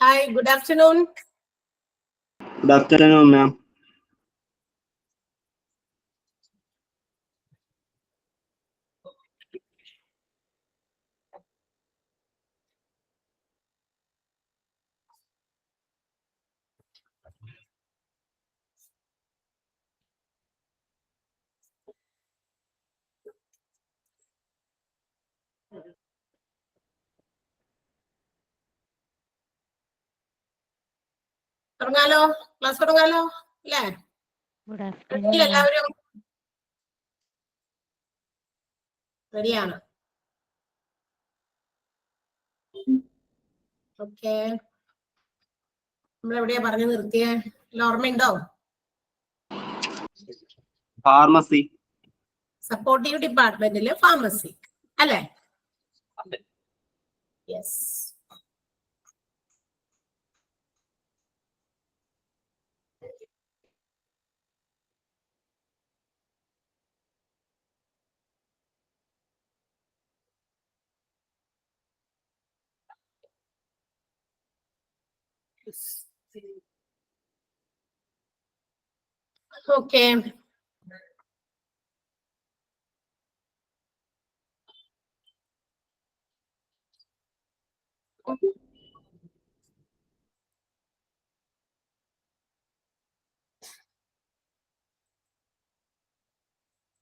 Hi, good afternoon. Good afternoon, ma'am. തുടങ്ങാലോ, class തുടങ്ങാലോ അല്ലേ? എല്ലാവരും റെഡിയാണ്? ഓക്കെ, നമ്മളെവിടെയാ പറഞ്ഞു നിർത്തിയേ? ഓർമ്മയുണ്ടോ? ഫാർമസി. സപ്പോർട്ടീവ് ഡിപ്പാർട്ട്മെന്റില് ഫാർമസി അല്ലേ? യെസ്. ഓക്കെ,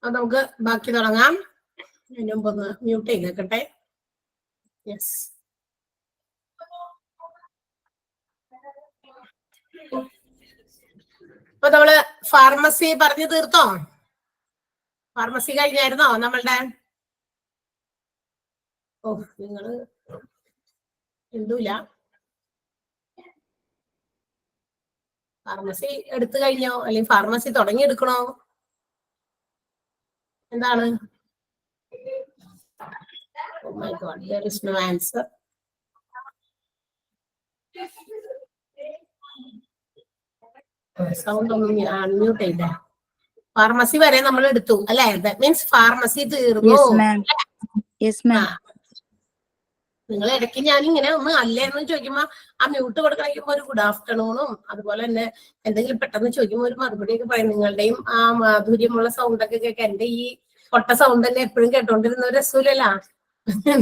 നമുക്ക് ബാക്കി തുടങ്ങാം. അതിന് മുമ്പ് ഒന്ന് മ്യൂട്ട് ചെയ്തേക്കട്ടെ. യെസ്. ഇപ്പൊ നമ്മള് ഫാർമസി പറഞ്ഞു തീർത്തോ? ഫാർമസി കഴിഞ്ഞായിരുന്നോ നമ്മളുടെ? ഓ, നിങ്ങള് എന്തൂല. ഫാർമസി എടുത്തു കഴിഞ്ഞോ, അല്ലെങ്കിൽ ഫാർമസി തുടങ്ങി എടുക്കണോ? എന്താണ്? Oh my God, there is no answer. Sound ഒന്നും അൺമ്യൂട്ട് ചെയ്തേ. ഫാർമസി വരെ നമ്മൾ എടുത്തു അല്ലെ? ദാറ്റ് മീൻസ് ഫാർമസി തീർന്നു. നിങ്ങൾ ഇടയ്ക്ക് ഞാൻ ഇങ്ങനെ ഒന്ന് അല്ലേന്ന് ചോദിക്കുമ്പോ ആ മ്യൂട്ട് കൊടുക്കണമെങ്കിൽ ഒരു ഗുഡ് ആഫ്റ്റർനൂണും അതുപോലെ തന്നെ എന്തെങ്കിലും പെട്ടെന്ന് ചോദിക്കുമ്പോൾ ഒരു മറുപടി ഒക്കെ പറയും. നിങ്ങളുടെയും ആ മാധുര്യമുള്ള സൗണ്ട് ഒക്കെ കേൾക്കാൻ, എന്റെ ഈ പൊട്ട സൗണ്ട് തന്നെ എപ്പോഴും കേട്ടോണ്ടിരുന്ന ഒരു രസൂലല്ല.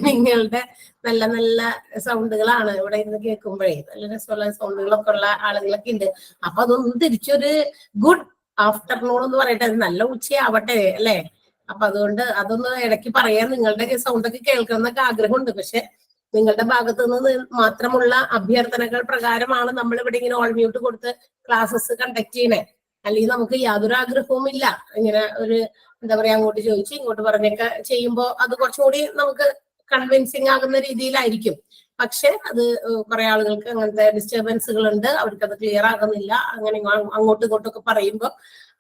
നിങ്ങളുടെ നല്ല നല്ല സൗണ്ടുകളാണ് ഇവിടെ ഇരുന്ന് കേൾക്കുമ്പോഴേ. നല്ല രസമുള്ള സൗണ്ടുകളൊക്കെ ഉള്ള ആളുകളൊക്കെ ഉണ്ട്. അപ്പൊ അതൊന്നും തിരിച്ചൊരു ഗുഡ് ആഫ്റ്റർനൂൺ എന്ന് പറയട്ടെ. അത് നല്ല ഉച്ചയാവട്ടെ അല്ലെ? അപ്പൊ അതുകൊണ്ട് അതൊന്ന് ഇടയ്ക്ക് പറയാൻ, നിങ്ങളുടെ സൗണ്ടൊക്കെ കേൾക്കണം എന്നൊക്കെ ആഗ്രഹമുണ്ട്. പക്ഷെ നിങ്ങളുടെ ഭാഗത്തു നിന്ന് മാത്രമുള്ള അഭ്യർത്ഥനകൾ പ്രകാരമാണ് നമ്മൾ ഇവിടെ ഇങ്ങനെ ഓൾ മ്യൂട്ട് കൊടുത്ത് ക്ലാസ്സസ് കണ്ടക്ട് ചെയ്യണേ. അല്ലെങ്കിൽ നമുക്ക് യാതൊരു ആഗ്രഹവും ഇല്ല. ഇങ്ങനെ ഒരു എന്താ പറയാ, അങ്ങോട്ട് ചോദിച്ച് ഇങ്ങോട്ട് പറഞ്ഞൊക്കെ ചെയ്യുമ്പോൾ അത് കുറച്ചുകൂടി നമുക്ക് കൺവിൻസിങ് ആകുന്ന രീതിയിലായിരിക്കും. പക്ഷെ അത് കുറെ ആളുകൾക്ക് അങ്ങനത്തെ ഡിസ്റ്റർബൻസുകൾ ഉണ്ട്, അവർക്കത് ക്ലിയർ ആകുന്നില്ല. അങ്ങനെ അങ്ങോട്ടും ഇങ്ങോട്ടൊക്കെ പറയുമ്പോൾ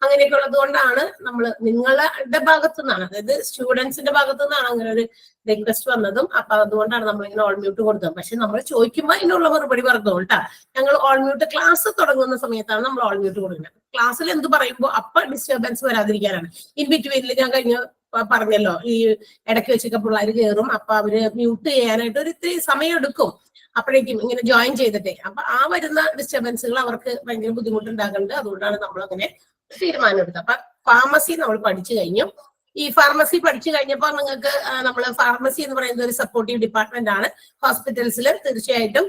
അങ്ങനെയൊക്കെ ഉള്ളത് കൊണ്ടാണ് നമ്മൾ നിങ്ങളുടെ ഭാഗത്തു നിന്നാണ്, അതായത് സ്റ്റുഡൻസിന്റെ ഭാഗത്തു നിന്നാണ് അങ്ങനെ ഒരു റിക്വസ്റ്റ് വന്നതും. അപ്പൊ അതുകൊണ്ടാണ് നമ്മൾ ഇങ്ങനെ ഓൾ മ്യൂട്ട് കൊടുത്തത്. പക്ഷെ നമ്മൾ ചോദിക്കുമ്പോൾ അതിനുള്ള മറുപടി പറഞ്ഞു കേട്ടാ. ഞങ്ങൾ ഓൾ മ്യൂട്ട് ക്ലാസ് തുടങ്ങുന്ന സമയത്താണ് നമ്മൾ ഓൾ മ്യൂട്ട് കൊടുക്കുന്നത്. ക്ലാസ്സിൽ എന്ത് പറയുമ്പോൾ അപ്പൊ ഡിസ്റ്റർബൻസ് വരാതിരിക്കാനാണ്. ഇൻ ബിറ്റ്വീനിൽ ഞാൻ കഴിഞ്ഞ പറഞ്ഞല്ലോ, ഈ ഇടയ്ക്ക് വെച്ചൊക്കെ പിള്ളേർ കയറും. അപ്പൊ അവര് മ്യൂട്ട് ചെയ്യാനായിട്ട് ഒരു ഇത്തിരി സമയം എടുക്കും. അപ്പോഴേക്കും ഇങ്ങനെ ജോയിൻ ചെയ്തിട്ടേ അപ്പൊ ആ വരുന്ന ഡിസ്റ്റർബൻസുകൾ അവർക്ക് ഭയങ്കര ബുദ്ധിമുട്ടുണ്ടാകുന്നുണ്ട്. അതുകൊണ്ടാണ് നമ്മൾ അങ്ങനെ തീരുമാനം എടുത്തത്. അപ്പൊ ഫാർമസി നമ്മൾ പഠിച്ചു കഴിഞ്ഞു. ഈ ഫാർമസി പഠിച്ചു കഴിഞ്ഞപ്പോൾ നിങ്ങൾക്ക് നമ്മൾ ഫാർമസി എന്ന് പറയുന്നത് ഒരു സപ്പോർട്ടീവ് ഡിപ്പാർട്ട്മെന്റ് ആണ്. ഹോസ്പിറ്റൽസിൽ തീർച്ചയായിട്ടും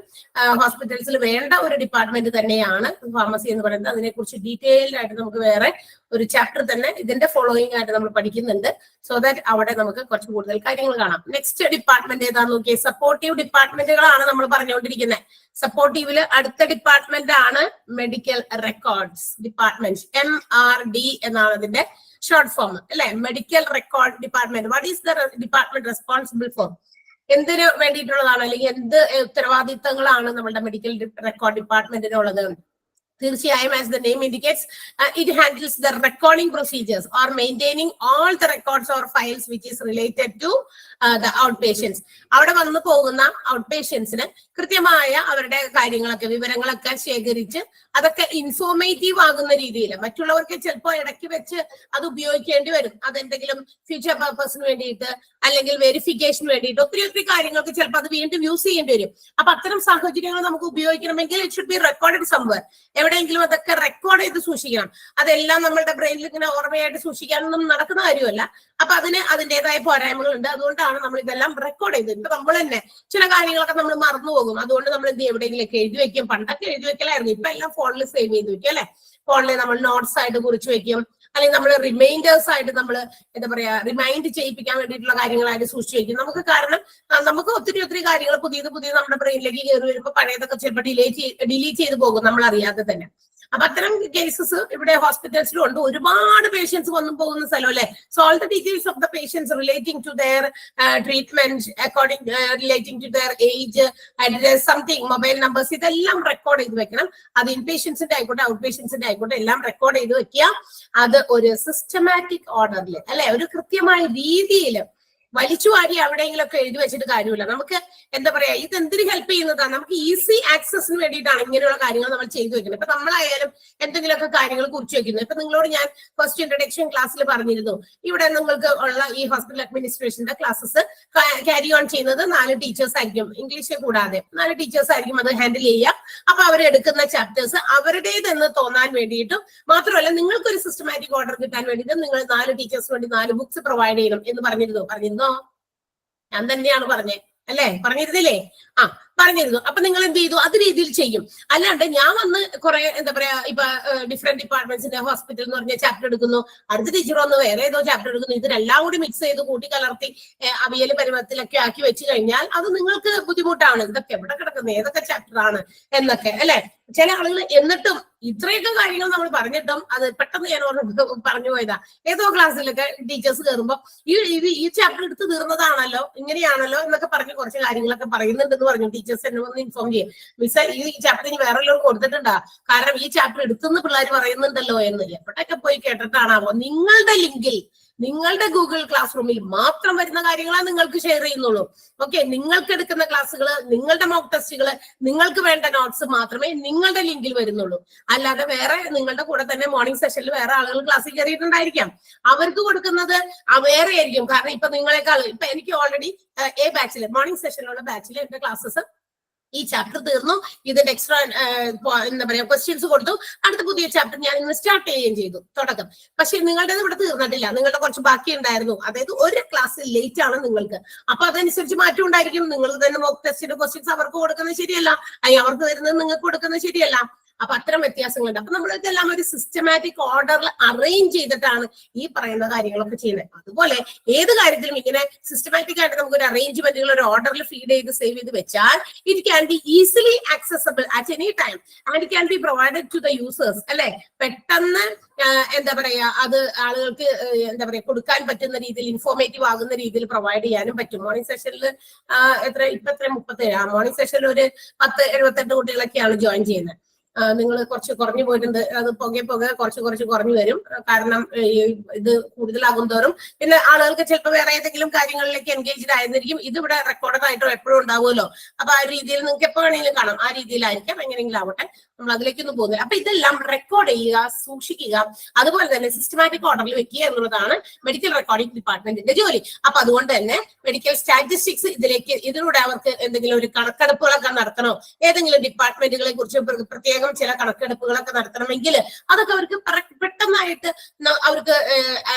ഹോസ്പിറ്റൽസിൽ വേണ്ട ഒരു ഡിപ്പാർട്ട്മെന്റ് തന്നെയാണ് ഫാർമസി എന്ന് പറയുന്നത്. അതിനെക്കുറിച്ച് ഡീറ്റെയിൽഡ് ആയിട്ട് നമുക്ക് വേറെ ഒരു ചാപ്റ്റർ തന്നെ ഇതിന്റെ ഫോളോയിങ് ആയിട്ട് നമ്മൾ പഠിക്കുന്നുണ്ട്. സോ ദാറ്റ് അവിടെ നമുക്ക് കുറച്ച് കൂടുതൽ കാര്യങ്ങൾ കാണാം. നെക്സ്റ്റ് ഡിപ്പാർട്ട്മെന്റ് ഏതാന്ന് നോക്കിയേ. സപ്പോർട്ടീവ് ഡിപ്പാർട്ട്മെന്റുകളാണ് നമ്മൾ പറഞ്ഞുകൊണ്ടിരിക്കുന്നത്. സപ്പോർട്ടീവില് അടുത്ത ഡിപ്പാർട്ട്മെന്റ് ആണ് മെഡിക്കൽ റെക്കോർഡ്സ് ഡിപ്പാർട്ട്മെന്റ്. MRD എന്നാണ് അതിന്റെ ഷോർട്ട് ഫോം അല്ലെ? Medical record department. What is the department responsible for? എന്തിനു വേണ്ടിയിട്ടുള്ളതാണ്, അല്ലെങ്കിൽ എന്ത് ഉത്തരവാദിത്തങ്ങളാണ് നമ്മുടെ മെഡിക്കൽ റെക്കോർഡ് ഡിപ്പാർട്ട്മെന്റിനുള്ളത്? തീർച്ചയായും, as the name indicates, it handles the recording procedures or maintaining all the records or files which is related to the outpatients. അവിടെ വന്നു പോകുന്ന ഔട്ട്പേഷ്യൻസിന് കൃത്യമായ അവരുടെ കാര്യങ്ങളൊക്കെ, വിവരങ്ങളൊക്കെ ശേഖരിച്ച് അതൊക്കെ ഇൻഫോർമേറ്റീവ് ആകുന്ന രീതിയിൽ മറ്റുള്ളവർക്ക് ചിലപ്പോൾ ഇടയ്ക്ക് വെച്ച് അത് ഉപയോഗിക്കേണ്ടി വരും. അതെന്തെങ്കിലും ഫ്യൂച്ചർ പർപ്പസിന് വേണ്ടിയിട്ട് അല്ലെങ്കിൽ വെരിഫിക്കേഷന് വേണ്ടിയിട്ട് ഒത്തിരി കാര്യങ്ങൾക്ക് ചിലപ്പോൾ അത് വീണ്ടും യൂസ് ചെയ്യേണ്ടി വരും. അപ്പൊ അത്തരം സാഹചര്യങ്ങൾ നമുക്ക് ഉപയോഗിക്കണമെങ്കിൽ it should be recorded somewhere. എവിടെയെങ്കിലും അതൊക്കെ റെക്കോർഡ് ചെയ്ത് സൂക്ഷിക്കണം. അതെല്ലാം നമ്മളുടെ ബ്രെയിനിൽ ഇങ്ങനെ ഓർമ്മയായിട്ട് സൂക്ഷിക്കാനൊന്നും നടക്കുന്ന കാര്യമല്ല. അപ്പൊ അതിന് അതിൻ്റെതായ പോരായ്മകളുണ്ട്. അതുകൊണ്ടാണ് നമ്മൾ ഇതെല്ലാം റെക്കോർഡ് ചെയ്തത്. ഇപ്പൊ നമ്മൾ തന്നെ ചില കാര്യങ്ങളൊക്കെ നമ്മൾ മറന്നുപോകും. അതുകൊണ്ട് നമ്മൾ എന്ത് എവിടെയെങ്കിലൊക്കെ എഴുതി വെക്കും. പണ്ടൊക്കെ എഴുതി വെക്കലായിരുന്നു. ഇപ്പൊ എല്ലാം ഫോണിൽ സേവ് ചെയ്ത് വെക്കും അല്ലെ. ഫോണിൽ നമ്മൾ നോട്ട്സ് ആയിട്ട് കുറിച്ച് വെക്കും, അല്ലെങ്കിൽ നമ്മൾ റിമൈൻഡേഴ്സ് ആയിട്ട് നമ്മൾ എന്താ പറയാ റിമൈൻഡ് ചെയ്യിപ്പിക്കാൻ വേണ്ടിയിട്ടുള്ള കാര്യങ്ങളായിട്ട് സൂക്ഷിച്ചു വെക്കും. നമുക്ക് കാരണം നമുക്ക് ഒത്തിരി കാര്യങ്ങൾ പുതിയത് നമ്മുടെ ബ്രെയിനിലേക്ക് കയറി വരുമ്പോൾ പഴയതൊക്കെ ചിലപ്പോൾ ഡിലീറ്റ് ചെയ്ത് പോകും നമ്മൾ അറിയാതെ തന്നെ. അപ്പൊ അത്തരം കേസസ് ഇവിടെ ഹോസ്പിറ്റൽസിലും ഉണ്ട്. ഒരുപാട് പേഷ്യൻസ് വന്നു പോകുന്ന സ്ഥലം അല്ലെ. So all the details of the patients relating to their treatment according relating to their age, address, something, mobile numbers, ഇതെല്ലാം റെക്കോർഡ് ചെയ്ത് വെക്കണം. അത് ഇൻ പേഷ്യൻസിന്റെ ആയിക്കോട്ടെ ഔട്ട് പേഷ്യൻസിന്റെ ആയിക്കോട്ടെ എല്ലാം റെക്കോർഡ് ചെയ്ത് വെക്കുക. അത് ഒരു സിസ്റ്റമാറ്റിക് ഓർഡറിൽ അല്ലെ, ഒരു കൃത്യമായ രീതിയിൽ വലിച്ചു വാരി എവിടെയെങ്കിലും ഒക്കെ എഴുതി വെച്ചിട്ട് കാര്യമില്ല. നമുക്ക് എന്താ പറയാ ഇത് എന്തിനു ഹെൽപ്പ് ചെയ്യുന്നതാണ്, നമുക്ക് ഈസി ആക്സസിന് വേണ്ടിയിട്ടാണ് ഇങ്ങനെയുള്ള കാര്യങ്ങൾ നമ്മൾ ചെയ്തു വെക്കുന്നത്. ഇപ്പൊ നമ്മളായാലും എന്തെങ്കിലുമൊക്കെ കാര്യങ്ങൾ കുറിച്ച് വെക്കുന്നു. ഇപ്പൊ നിങ്ങളോട് ഞാൻ ഫസ്റ്റ് ഇൻട്രൊഡക്ഷൻ ക്ലാസ്സിൽ പറഞ്ഞിരുന്നു, ഇവിടെ നിങ്ങൾക്ക് ഉള്ള ഈ ഹോസ്പിറ്റൽ അഡ്മിനിസ്ട്രേഷന്റെ ക്ലാസ്സസ് ക്യാരി ഓൺ ചെയ്യുന്നത് 4 ടീച്ചേഴ്സ് ആയിരിക്കും, ഇംഗ്ലീഷ് കൂടാതെ 4 ടീച്ചേഴ്സ് ആയിരിക്കും അത് ഹാൻഡിൽ ചെയ്യുക. അപ്പൊ അവരെടുക്കുന്ന ചാപ്റ്റേഴ്സ് അവരുടേതെന്ന് തോന്നാൻ വേണ്ടിയിട്ടും മാത്രമല്ല നിങ്ങൾക്കൊരു സിസ്റ്റമാറ്റിക് ഓർഡർ കിട്ടാൻ വേണ്ടിയിട്ട് നിങ്ങൾ 4 ടീച്ചേഴ്സിന് വേണ്ടി 4 ബുക്സ് പ്രൊവൈഡ് ചെയ്യണം എന്ന് പറഞ്ഞിരുന്നു. ഞാൻ തന്നെയാണ് പറഞ്ഞേ അല്ലെ, പറഞ്ഞിരുന്നില്ലേ? പറഞ്ഞിരുന്നു. അപ്പൊ നിങ്ങൾ എന്ത് ചെയ്തു, അത് രീതിയിൽ ചെയ്യും. അല്ലാണ്ട് ഞാൻ വന്ന് കുറെ എന്താ പറയാ ഇപ്പൊ ഡിഫറെന്റ് ഡിപ്പാർട്ട്മെന്റ്സിന്റെ ഹോസ്പിറ്റൽ എന്ന് പറഞ്ഞ ചാപ്റ്റർ എടുക്കുന്നു, അടുത്ത ടീച്ചർ വന്ന് വേറെ ഏതോ ചാപ്റ്റർ എടുക്കുന്നു, ഇതിനെല്ലാം കൂടി മിക്സ് ചെയ്ത് കൂട്ടി കലർത്തി അവിയൽ പരുവത്തിലൊക്കെ ആക്കി വെച്ച് കഴിഞ്ഞാൽ അത് നിങ്ങൾക്ക് ബുദ്ധിമുട്ടാണ്. ഇതൊക്കെ എവിടെ കിടക്കുന്നത്, ഏതൊക്കെ ചാപ്റ്റർ ആണ് എന്നൊക്കെ അല്ലെ. ചില ആളുകൾ എന്നിട്ടും ഇത്രയൊക്കെ കാര്യങ്ങൾ നമ്മൾ പറഞ്ഞിട്ടും അത് പെട്ടെന്ന് ഞാൻ പറഞ്ഞു പോയതാ. ഏതോ ക്ലാസ്സിലൊക്കെ ടീച്ചേഴ്സ് കയറുമ്പോ ഈ ചാപ്റ്റർ എടുത്ത് തീർന്നതാണല്ലോ, ഇങ്ങനെയാണല്ലോ എന്നൊക്കെ പറഞ്ഞ് കുറച്ച് കാര്യങ്ങളൊക്കെ പറയുന്നുണ്ടെന്ന് പറഞ്ഞു. ടീച്ചേഴ്സ് എന്നെ ഒന്ന് ഇൻഫോം ചെയ്യും, മിസ് ഈ ചാപ്റ്റർ ഇനി വേറെ എല്ലാവരും കൊടുത്തിട്ടുണ്ടാ, കാരണം ഈ ചാപ്റ്റർ എടുത്തെന്ന് പിള്ളേർ പറയുന്നുണ്ടല്ലോ എന്ന്. എപ്പോഴൊക്കെ പോയി കേട്ടിട്ടാണാവോ? നിങ്ങളുടെ ലിങ്കിൽ നിങ്ങളുടെ ഗൂഗിൾ ക്ലാസ് റൂമിൽ മാത്രം വരുന്ന കാര്യങ്ങളാണ് നിങ്ങൾക്ക് ഷെയർ ചെയ്യുന്നുള്ളൂ. ഓക്കെ, നിങ്ങൾക്ക് എടുക്കുന്ന ക്ലാസ്സുകൾ, നിങ്ങളുടെ മോക്ക് ടെസ്റ്റുകൾ, നിങ്ങൾക്ക് വേണ്ട നോട്ട്സ് മാത്രമേ നിങ്ങളുടെ ലിങ്കിൽ വരുന്നുള്ളൂ. അല്ലാതെ വേറെ നിങ്ങളുടെ കൂടെ തന്നെ മോർണിംഗ് സെഷനിൽ വേറെ ആളുകൾ ക്ലാസ്സിൽ കയറിയിട്ടുണ്ടായിരിക്കാം, അവർക്ക് കൊടുക്കുന്നത് വേറെ ആയിരിക്കും. കാരണം ഇപ്പൊ നിങ്ങളെക്കാൾ ഇപ്പൊ എനിക്ക് ഓൾറെഡി എ ബാച്ചിൽ മോർണിംഗ് സെഷനിലുള്ള ബാച്ചിൽ എന്റെ ക്ലാസ്സസ് ഈ ചാപ്റ്റർ തീർന്നു, ഇതിന്റെ എക്സ്ട്രാ എന്താ പറയാ ക്വസ്റ്റ്യൻസ് കൊടുത്തു, അടുത്ത പുതിയ ചാപ്റ്റർ ഞാൻ ഇന്ന് സ്റ്റാർട്ട് ചെയ്യുകയും ചെയ്തു തുടക്കം. പക്ഷെ നിങ്ങളുടെ ഇവിടെ തീർന്നിട്ടില്ല, നിങ്ങളുടെ കുറച്ച് ബാക്കി ഉണ്ടായിരുന്നു. അതായത് ഒരു ക്ലാസ് ലേറ്റ് ആണ് നിങ്ങൾക്ക്. അപ്പൊ അതനുസരിച്ച് മാറ്റം ഉണ്ടായിരിക്കും. നിങ്ങൾ തന്നെ മോക്ക് ടെസ്റ്റിന്റെ ക്വസ്റ്റ്യൻസ് അവർക്ക് കൊടുക്കുന്നത് ശരിയല്ല, അവർക്ക് വരുന്നത് നിങ്ങൾക്ക് കൊടുക്കുന്നത് ശരിയല്ല. അപ്പൊ അത്തരം വ്യത്യാസങ്ങളുണ്ട്. അപ്പൊ നമ്മൾ ഇതെല്ലാം ഒരു സിസ്റ്റമാറ്റിക് ഓർഡറിൽ അറേഞ്ച് ചെയ്തിട്ടാണ് ഈ പറയുന്ന കാര്യങ്ങളൊക്കെ ചെയ്യുന്നത്. അതുപോലെ ഏത് കാര്യത്തിലും ഇങ്ങനെ സിസ്റ്റമാറ്റിക് ആയിട്ട് നമുക്ക് ഒരു അറേഞ്ച്മെന്റുകൾ ഒരു ഓർഡറിൽ ഫീഡ് ചെയ്ത് സേവ് ചെയ്ത് വെച്ചാൽ it can be easily accessible at any time and it can be provided to the users അല്ലെ. പെട്ടെന്ന് എന്താ പറയാ അത് ആളുകൾക്ക് എന്താ പറയാ കൊടുക്കാൻ പറ്റുന്ന രീതിയിൽ, ഇൻഫോർമേറ്റീവ് ആകുന്ന രീതിയിൽ പ്രൊവൈഡ് ചെയ്യാനും പറ്റും. മോർണിംഗ് സെഷനിൽ എത്ര 37 മോർണിംഗ് സെഷനിൽ ഒരു 10-78 കുട്ടികളൊക്കെയാണ് ജോയിൻ ചെയ്യുന്നത്. നിങ്ങൾ കുറച്ച് കുറഞ്ഞു പോയിട്ടുണ്ട്, അത് പുകയെ കുറച്ച് കുറഞ്ഞു വരും. കാരണം ഇത് കൂടുതലാകും തോറും പിന്നെ ആളുകൾക്ക് ചിലപ്പോൾ വേറെ ഏതെങ്കിലും കാര്യങ്ങളിലേക്ക് എൻഗേജ്ഡ് ആയിരുന്നിരിക്കും. ഇത് ഇവിടെ റെക്കോർഡഡ് ആയിട്ടോ എപ്പോഴും ഉണ്ടാവുമല്ലോ. അപ്പൊ ആ രീതിയിൽ നിങ്ങൾക്ക് എപ്പോ വേണമെങ്കിലും കാണാം, ആ രീതിയിലായിരിക്കാം, എങ്ങനെയെങ്കിലും ആവട്ടെ, നമ്മൾ അതിലേക്കൊന്നും പോകുന്നില്ല. അപ്പൊ ഇതെല്ലാം റെക്കോർഡ് ചെയ്യുക, സൂക്ഷിക്കുക, അതുപോലെ തന്നെ സിസ്റ്റമാറ്റിക് ഓർഡറിൽ വെക്കുക എന്നുള്ളതാണ് മെഡിക്കൽ റെക്കോർഡിംഗ് ഡിപ്പാർട്ട്മെന്റിന്റെ ജോലി. അപ്പൊ അതുകൊണ്ട് തന്നെ മെഡിക്കൽ സ്റ്റാറ്റിസ്റ്റിക്സ് ഇതിലൂടെ അവർക്ക് എന്തെങ്കിലും ഒരു കണക്കെടുപ്പുകളൊക്കെ നടത്തണോ, ഏതെങ്കിലും ഡിപ്പാർട്ട്മെന്റുകളെ കുറിച്ച് പ്രത്യേക ചില കണക്കെടുപ്പുകളൊക്കെ നടത്തണമെങ്കിൽ അതൊക്കെ അവർക്ക് പെട്ടെന്നായിട്ട് അവർക്ക്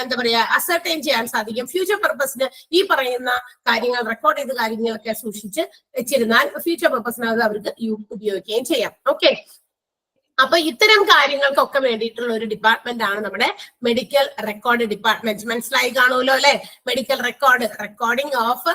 എന്താ പറയാ അസർട്ടൈൻ ചെയ്യാൻ സാധിക്കും. ഫ്യൂച്ചർ പർപ്പസിന് ഈ പറയുന്ന കാര്യങ്ങൾ റെക്കോർഡ് ചെയ്ത കാര്യങ്ങളൊക്കെ സൂക്ഷിച്ച് വെച്ചിരുന്നാൽ ഫ്യൂച്ചർ പർപ്പസിന് അത് അവർക്ക് ഉപയോഗിക്കുകയും ചെയ്യാം. ഓക്കെ, അപ്പൊ ഇത്തരം കാര്യങ്ങൾക്കൊക്കെ വേണ്ടിയിട്ടുള്ള ഒരു ഡിപ്പാർട്ട്മെന്റ് ആണ് നമ്മുടെ മെഡിക്കൽ റെക്കോർഡ് ഡിപ്പാർട്ട്മെന്റ്. മനസ്സിലായി കാണുമല്ലോ അല്ലെ. Medical recording of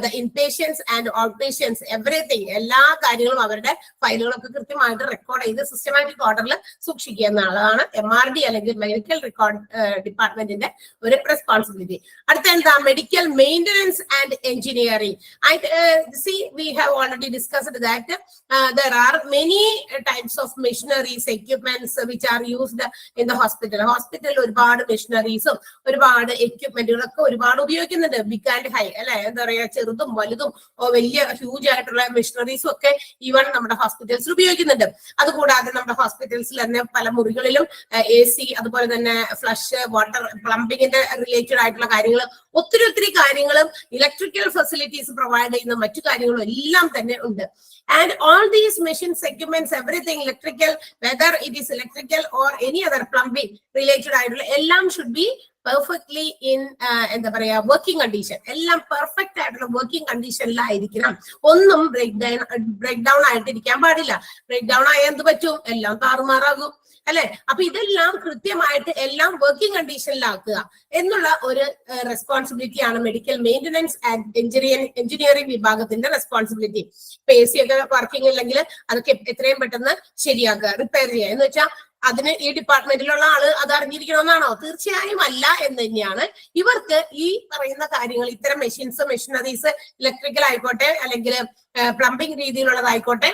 the inpatients and out patients everything, എല്ലാ കാര്യങ്ങളും അവരുടെ ഫയലുകളൊക്കെ കൃത്യമായിട്ട് റെക്കോർഡ് ചെയ്ത് സിസ്റ്റമാറ്റിക് ഓർഡറിൽ സൂക്ഷിക്കുക എന്നുള്ളതാണ് MRD അല്ലെങ്കിൽ മെഡിക്കൽ റെക്കോർഡ് ഡിപ്പാർട്ട്മെന്റിന്റെ ഒരു റെസ്പോൺസിബിലിറ്റി. അടുത്ത എന്താ, medical maintenance and engineering. See, we have already discussed that there are many types of machinery machineries, equipments which are used in the hospital. ഹോസ്പിറ്റലിൽ ഒരുപാട് മെഷീനറീസും ഒരുപാട് എക്യുപ്മെന്റുകളൊക്കെ ഒരുപാട് ഉപയോഗിക്കുന്നുണ്ട്. ബിഗ് ആൻഡ് ഹൈ അല്ലെ, എന്താ പറയാ, ചെറുതും വലുതും വലിയ ഹ്യൂജ് ആയിട്ടുള്ള മെഷീനറീസും ഒക്കെ ഈവൻ നമ്മുടെ ഹോസ്പിറ്റൽസിൽ ഉപയോഗിക്കുന്നുണ്ട്. അതുകൂടാതെ നമ്മുടെ ഹോസ്പിറ്റൽസിൽ തന്നെ പല മുറികളിലും AC, അതുപോലെ തന്നെ ഫ്ലഷ്, വാട്ടർ, പ്ലംബിങ്ങിന്റെ റിലേറ്റഡ് ആയിട്ടുള്ള കാര്യങ്ങൾ, ഒത്തിരി കാര്യങ്ങളും ഇലക്ട്രിക്കൽ ഫെസിലിറ്റീസ് പ്രൊവൈഡ് ചെയ്യുന്ന മറ്റു കാര്യങ്ങളും എല്ലാം തന്നെ ഉണ്ട്. And all these machines, equipments, everything electrical, whether it is electrical or any other plumbing related ആയിട്ടുള്ള എല്ലാം should be perfectly in എന്താ പറയാ വർക്കിംഗ് കണ്ടീഷൻ. എല്ലാം പെർഫെക്റ്റ് ആയിട്ടുള്ള വർക്കിംഗ് കണ്ടീഷനിലായിരിക്കണം. ഒന്നും ബ്രേക്ക് ഡൗൺ ആയിട്ടിരിക്കാൻ പാടില്ല. ബ്രേക്ക് ഡൗൺ ആയാൽ എന്ത് പറ്റും? എല്ലാം താറുമാറാകും അല്ലെ. അപ്പൊ ഇതെല്ലാം കൃത്യമായിട്ട് എല്ലാം വർക്കിംഗ് കണ്ടീഷനിലാക്കുക എന്നുള്ള ഒരു റെസ്പോൺസിബിലിറ്റി ആണ് മെഡിക്കൽ മെയിന്റനൻസ് ആൻഡ് എഞ്ചിനീയറിംഗ് വിഭാഗത്തിന്റെ റെസ്പോൺസിബിലിറ്റി. AC ഒക്കെ വർക്കിംഗ് ഇല്ലെങ്കിൽ അതൊക്കെ എത്രയും പെട്ടെന്ന് ശരിയാക്കുക, റിപ്പയർ ചെയ്യുക. എന്ന് വെച്ചാൽ അതിന് ഈ ഡിപ്പാർട്ട്മെന്റിലുള്ള ആള് അത് അറിഞ്ഞിരിക്കണമെന്നാണോ? തീർച്ചയായും അല്ല എന്ന് തന്നെയാണ്. ഇവർക്ക് ഈ പറയുന്ന കാര്യങ്ങൾ, ഇത്തരം മെഷീനറീസ്, ഇലക്ട്രിക്കൽ ആയിക്കോട്ടെ അല്ലെങ്കിൽ പ്ലംബിംഗ് രീതിയിലുള്ളതായിക്കോട്ടെ,